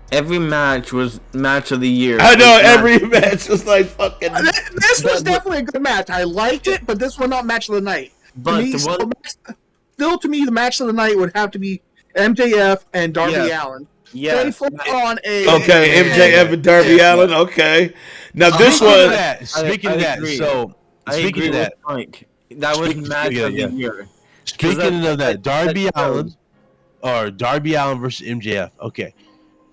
Every match was match of the year. I know every match was like fucking. This was definitely a good match. I liked it, but this was not match of the night. But still, to me, the match of the night would have to be MJF and Darby Allin. Yeah. MJF and Darby Allin. Okay. Now this was speaking of that. So speaking of that, Mike, that was match of the year. Speaking of that, Darby Allin versus MJF. Okay.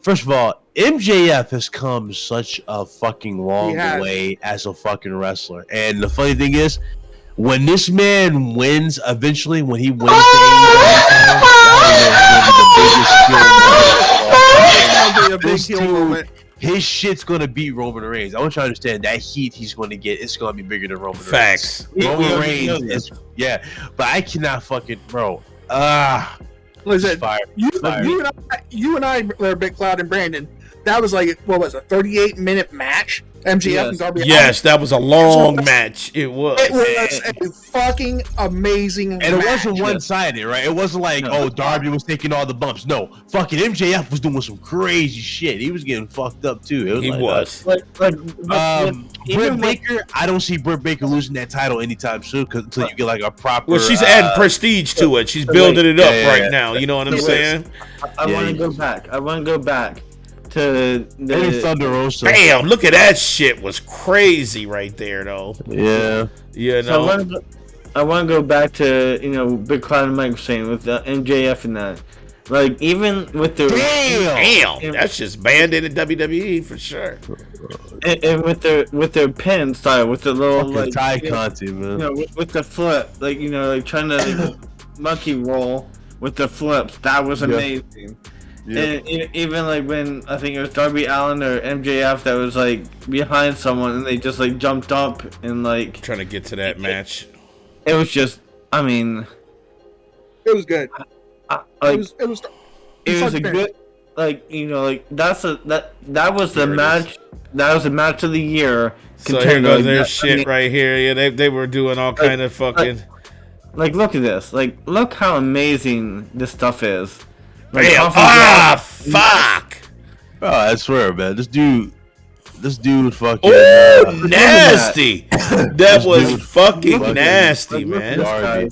First of all, MJF has come such a fucking long way as a fucking wrestler, and the funny thing is, when this man wins, eventually, when he wins the AEW title, his shit's gonna beat Roman Reigns. I want you to understand that heat he's gonna get. It's gonna be bigger than Roman Reigns. Facts. Roman Reigns is but I cannot fucking Listen, you and I, Big Cloud and Brandon, that was like, what was it, 38-minute match? MJF and Darby Allin. Yes, that was a long match. It was. It was a fucking amazing And it match. wasn't one-sided, right? It wasn't like, Darby was taking all the bumps. No, fucking MJF was doing some crazy shit. He was getting fucked up too. He was. Britt Baker, I don't see Britt Baker losing that title anytime soon until you get like a proper. Well, she's adding prestige to it. She's building it up right now. You know what I'm saying? I want to go back. I want to go back to the Thunder Rosa. Damn, look at that shit. Was crazy right there, though. Yeah. You So know. I want to go back to Big Cloud and Mike was saying with MJF and that. Like even with the Damn, that's just banned in the WWE for sure. And with their pin style, with the little like Thai content, man. with the flip, like like trying to monkey roll with the flips, that was amazing. Yeah. And even like when I think it was Darby Allin or MJF that was like behind someone and they just like jumped up and like Trying to get to that match. It was just, I mean, It was good. Like, it was a good, like that was the match. That was the match of the year. So here goes their shit right here. Yeah, they were doing all kind of fucking. Like look at this. Like look how amazing this stuff is. Like, fuck! Oh, I swear, man. This dude fucking. Oh, nasty! That was fucking nasty, man. Darby.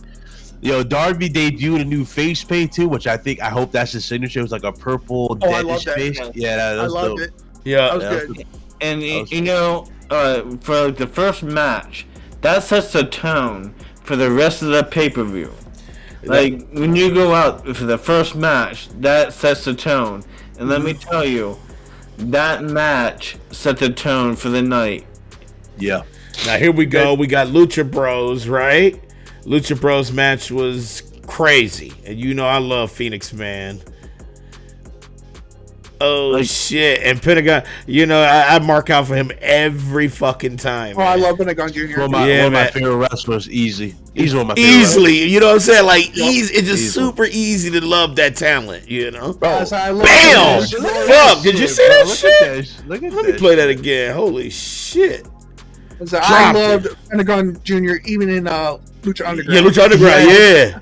Yo, Darby debuted a new face paint too, which I hope that's his signature. It was like a purple deadish face. Yeah, that was dope. It. Yeah, that was good. And for like the first match, that sets the tone for the rest of the pay-per-view. Like when you go out for the first match, that sets the tone. And let me tell you, that match set the tone for the night. Yeah. Now here we go. We got Lucha Bros, right? Lucha Bros match was crazy, and I love Phoenix, man. Oh shit! And Pentagon, I mark out for him every fucking time. I love Pentagon Jr. One of my favorite wrestlers, easy. He's one of my favorite easily. You know what I'm saying? Like easy. It's just super easy to love that talent. Bam! Fuck! Did you see that shit? Look at Let me play that again. Holy shit! I loved Pentagon Jr. even in Lucha Underground. Yeah, Lucha Underground. Yeah.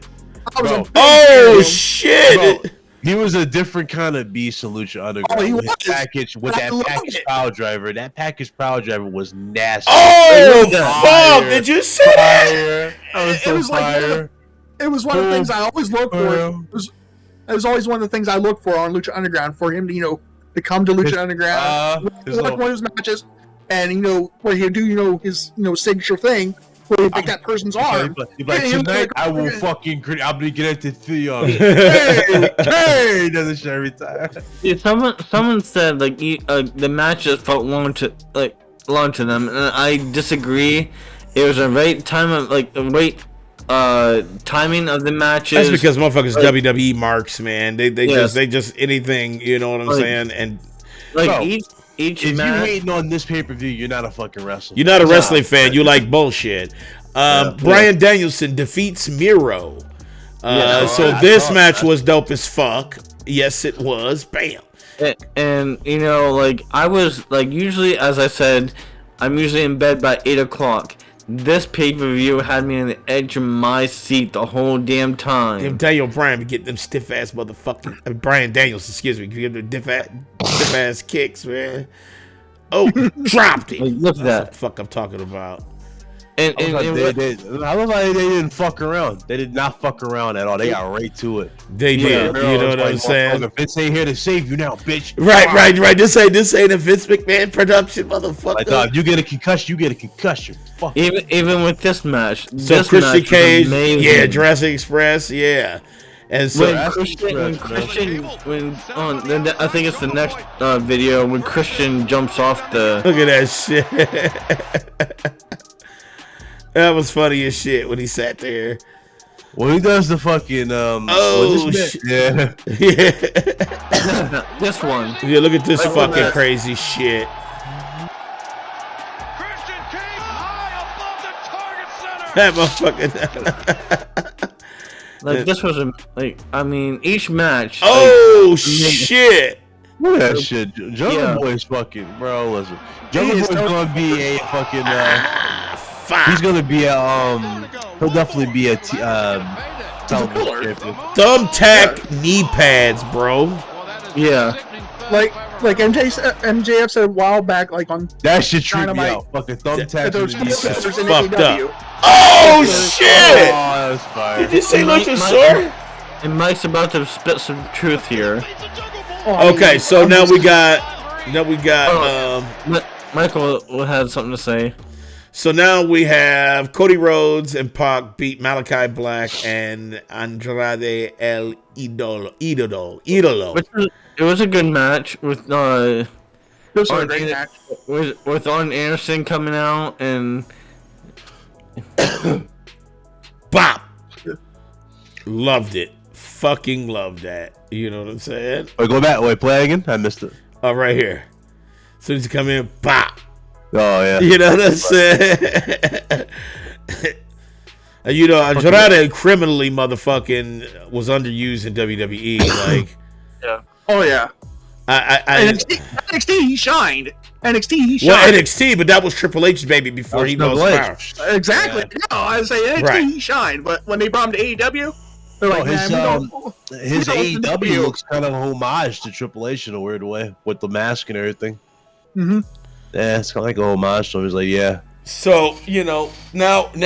Oh shit! Bro, he was a different kind of beast in Lucha Underground. He with was. that package power driver. That package power driver was nasty. Oh fuck! Did you see that? That was so fire. It was one of the things I always looked for. It was always one of the things I looked for on Lucha Underground, for him to to come to Lucha Underground, like one of his matches, and where he'd do his signature thing, where he pick that person's arm. He'd be like, tonight I will fucking I'll be connected to you. Hey, does it show every time? Yeah, someone said like the match just felt long to them, and I disagree. It was a right time of timing of the matches. That's because motherfuckers WWE marks, man. They just anything, you know what I'm saying? And each if match, you hating on this pay-per-view, you're not a fucking wrestler. You're not a wrestling fan. You like bullshit. Bryan Danielson defeats Miro. So this match was dope as fuck. Yes, it was. Bam. And I was usually, as I said, I'm usually in bed by 8 o'clock. This pay-per-view had me on the edge of my seat the whole damn time. Damn Daniel Bryan be getting them stiff-ass motherfucking... Bryan Daniels, excuse me. Give them stiff-ass kicks, man. Oh, dropped it. Look at that. That's what the fuck I'm talking about. I love how they didn't fuck around. They did not fuck around at all. They got right to it. They did. You know what I'm saying? Vince ain't here to save you now, bitch. Right. This ain't a Vince McMahon production, motherfucker. If you get a concussion, you get a concussion. Fuck. Even with this match. So Christian Cage, Jurassic Express, yeah. And so I think it's the next video when Christian jumps off the. Look at that shit. That was funny as shit when he sat there. When he does the fucking yeah. This one. Yeah, look at this fucking crazy shit. Christian Cage high above the target center. That motherfucker. This was each match. Oh shit! Look at that shit. Jungle Boy is fucking, bro. Listen, Jungle Boy's gonna be a fucking. He's gonna be a He'll definitely be a television champion. Thumbtack knee pads, bro. Yeah. Like MJF said a while back, like on That shit tripped me out. Fucking thumbtacks those in the knee pads. in Fucked AEW. up. Oh shit! Oh, that's fire. Did you say Luchasaurus? And Mike's about to spit some truth here. Okay, so now we got Michael had something to say. So now we have Cody Rhodes and Pac beat Malachi Black and Andrade El Idolo. It was a good match with This was a great match. with Arn Anderson coming out and Bop. Loved it. Fucking loved that. You know what I'm saying? Wait, go back. Wait, play again. I missed it. Oh, right here. As soon as you come in, bop. Oh yeah. You know what I'm saying? You know, Andrade criminally motherfucking was underused in WWE. Like, yeah. Oh yeah. NXT he shined. NXT he shined. Well, NXT, but that was Triple H's baby before he lost power. Exactly. Yeah. No, I say NXT he shined, but when they brought him to AEW, they're like, his AEW looks kind of a homage to Triple H in a weird way with the mask and everything. Mm-hmm. Yeah, it's kind of like a homage. So he's like, yeah. So, you know, now, and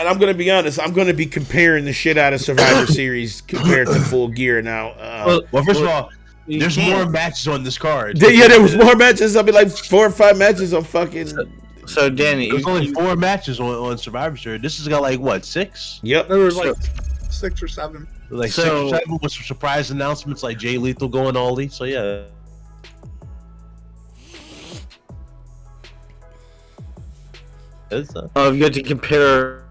I'm going to be honest, I'm going to be comparing the shit out of Survivor Series compared to Full Gear now. Well, first of all, there's more matches on this card. Yeah, there was more matches. I'll be like 4 or 5 matches on fucking... So Danny, there's only 4 matches on Survivor Series. This has got like, what, 6? Yep. There was like 6 or 7. Like 6 or 7 with some surprise announcements like Jay Lethal going all elite. So, yeah. you have to compare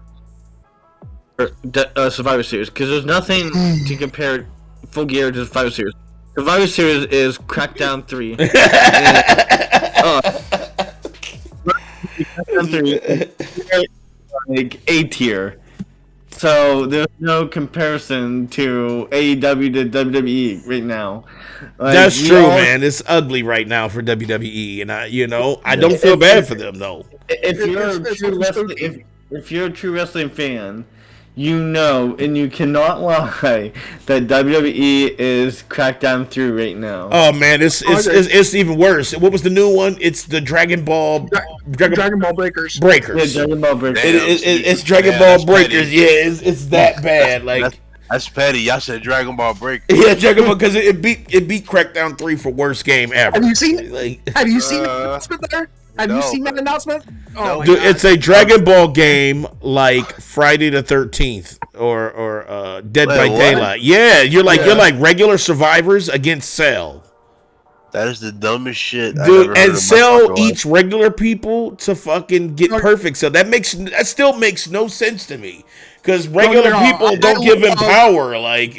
Survivor Series because there's nothing to compare Full Gear to Survivor Series. Survivor Series is Crackdown 3. Like A tier. So there's no comparison to AEW to WWE right now. Like, that's true, man. It's ugly right now for WWE, and I don't feel bad for them though. If you're a true wrestling fan, you know, and you cannot lie that WWE is Crackdown 3 right now. Oh man, it's even worse. What was the new one? It's the Dragon Ball Breakers. Breakers. Yeah, Dragon Ball Breakers. It's Dragon Ball Breakers. Yeah, it's that bad. Like that's petty. Y'all said Dragon Ball Breakers. Yeah, Dragon Ball because it beat Crackdown 3 for worst game ever. Have you seen the announcement there? Have you seen that announcement? Oh, dude, it's a Dragon Ball game like Friday the 13th or Dead by Daylight. Yeah, you're like regular survivors against Cell. That is the dumbest shit, dude. And Cell eats regular people to fucking get perfect. So that still makes no sense to me. Because regular people don't give him power. Like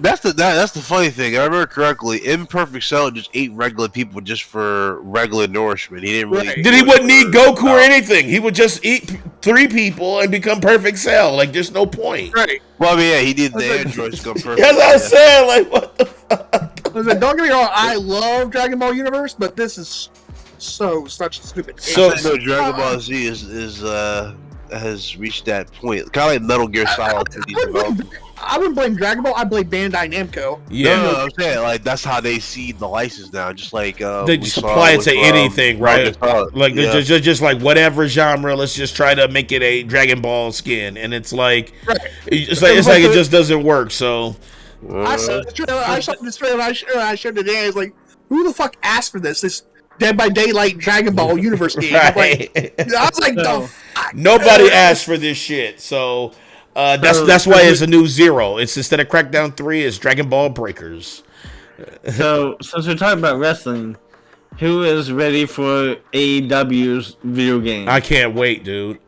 that's the funny thing. If I remember correctly, Imperfect Cell just ate regular people just for regular nourishment. He didn't really. He wouldn't need Goku or anything. He would just eat 3 people and become Perfect Cell. Like there's no point. Right. Well, I mean, yeah, he did the androids become perfect. That's what I said. Like what the fuck? Listen, don't get me wrong. I love Dragon Ball Universe, but this is such stupid. So Dragon Ball Z has reached that point, kind of like Metal Gear Solid. I wouldn't blame Dragon Ball. I blame Bandai Namco. Yeah, no, I'm saying like that's how they see the license now. Just like they supply it to anything, right? Like just like whatever genre. Let's just try to make it a Dragon Ball skin, and it's like it's like it just doesn't work. So I saw the trailer. I showed the day. I was like, who the fuck asked for this? This Dead by Daylight Dragon Ball Universe game. Right. I was like, the fuck? Nobody asked for this shit. So that's why it's a new 0. It's instead of Crackdown 3, it's Dragon Ball Breakers. So since we're talking about wrestling, who is ready for AEW's video game? I can't wait, dude.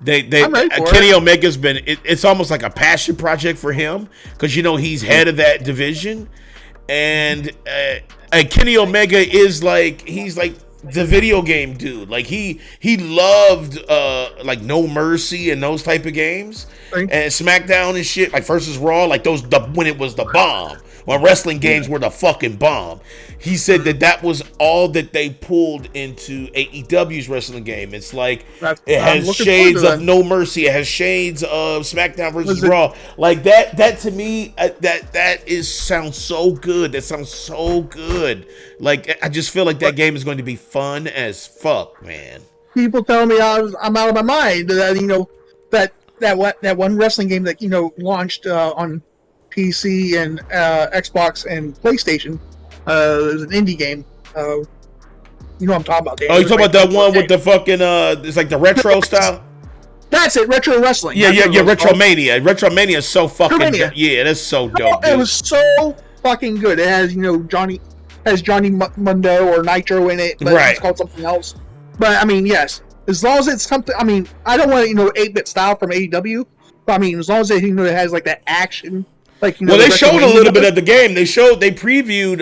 Kenny Omega's been. It's almost like a passion project for him because he's head of that division, and Kenny Omega is he's like the video game dude. Like he loved like No Mercy and those type of games and SmackDown and shit like versus Raw, like those when it was the bomb. when wrestling games were the fucking bomb. He said that was all that they pulled into AEW's wrestling game. It's like it has shades of No Mercy, it has shades of SmackDown versus Raw. Like that to me, that sounds so good. That sounds so good. Like I just feel like that game is going to be fun as fuck, man. People tell me I'm out of my mind. That one wrestling game that launched on PC and Xbox and PlayStation. It was an indie game. You know what I'm talking about. Dan. Oh, you talking about that one with the fucking it's like the retro style? That's it, retro wrestling. Yeah, Retromania. Retromania is so fucking good. Yeah, that's so dope. It was so fucking good. It has Johnny Mundo or Nitro in it, but it's called something else. But I mean, yes, as long as it's something. I mean, I don't want 8-bit style from AEW, but I mean, as long as it has like that action. Like, well, they showed a little bit of the game. They previewed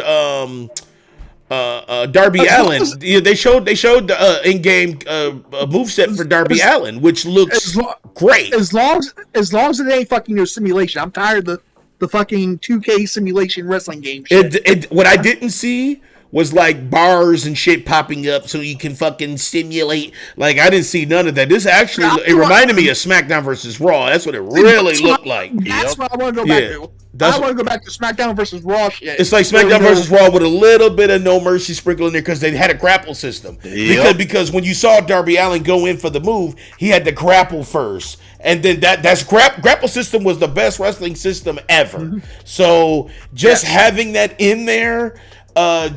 Darby Allin. They showed the in-game moveset for Darby Allin, which looks great. As long as it ain't fucking simulation. I'm tired of the fucking 2K simulation wrestling game shit. What I didn't see was like bars and shit popping up so you can fucking simulate. Like I didn't see none of that. This actually it reminded me of SmackDown versus Raw. That's what it really looked like. That's what I want to go back to. I want to go back to SmackDown versus Raw shit. It's like SmackDown versus Raw with a little bit of No Mercy sprinkled in there because they had a grapple system. Yep. Because when you saw Darby Allin go in for the move, he had to grapple first. And then that's grapple system was the best wrestling system ever. Mm-hmm. So just having that in there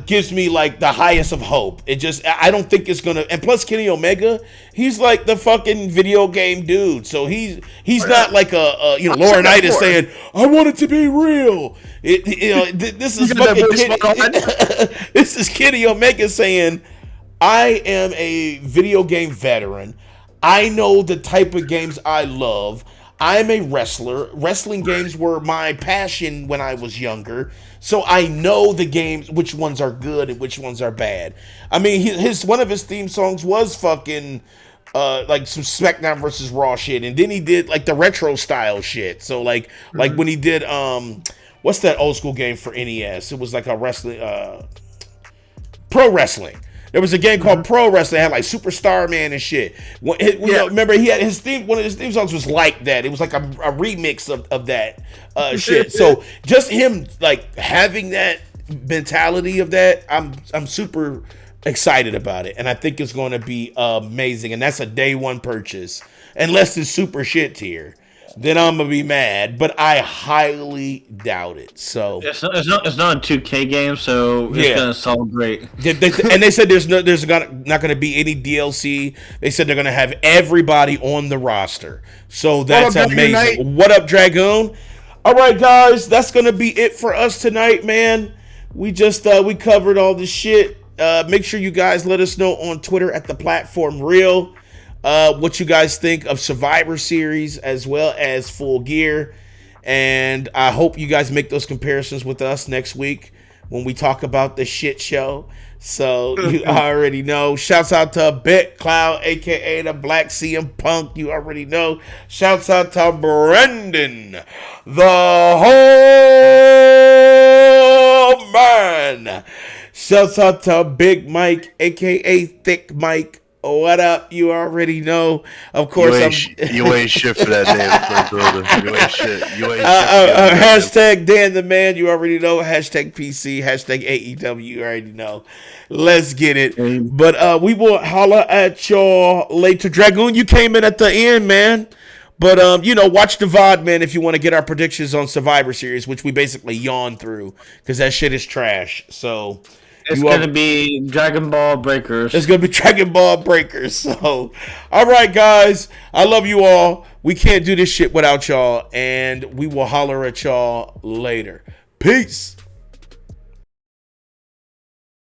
gives me like the highest of hope. I don't think it's gonna. And plus Kenny Omega, he's like the fucking video game dude. So he's not like Laurinaitis saying, "I want it to be real." This is fucking this is Kenny Omega saying, "I am a video game veteran. I know the type of games I love. I'm a wrestler. Wrestling games were my passion when I was younger. So I know the games, which ones are good and which ones are bad." I mean, one of his theme songs was fucking like some SmackDown versus Raw shit, and then he did like the retro style shit. So like when he did what's that old school game for NES? It was like a wrestling pro wrestling. There was a game called Pro Wrestling. It had like Superstar Man and shit. Remember, he had his theme. One of his theme songs was like that. It was like a remix of that shit. So just him like having that mentality of that, I'm super excited about it, and I think it's going to be amazing. And that's a day one purchase, unless it's super shit tier. Then I'm gonna be mad, but I highly doubt it. So it's not a 2K game, so it's gonna sell great. And they said there's not gonna be any DLC. They said they're gonna have everybody on the roster. So that's amazing. What up, Dragoon? All right, guys, that's gonna be it for us tonight, man. We just we covered all this shit. Make sure you guys let us know on Twitter at the platform Real. What you guys think of Survivor Series as well as Full Gear, and I hope you guys make those comparisons with us next week when we talk about the shit show. So you already know. Shouts out to BitCloud, aka the Black CM Punk. You already know. Shouts out to Brendan, the whole man. Shouts out to Big Mike, aka Thick Mike. What up? You already know. Of course, you ain't shit for that name, brother. You ain't shit. Hashtag Dan the Man. You already know. Hashtag PC. Hashtag AEW. You already know. Let's get it. But we will holla at y'all later. Dragoon, you came in at the end, man. But watch the VOD, man, if you want to get our predictions on Survivor Series, which we basically yawned through because that shit is trash. So. It's going to be Dragon Ball Breakers. It's going to be Dragon Ball Breakers. So, all right, guys. I love you all. We can't do this shit without y'all. And we will holler at y'all later. Peace.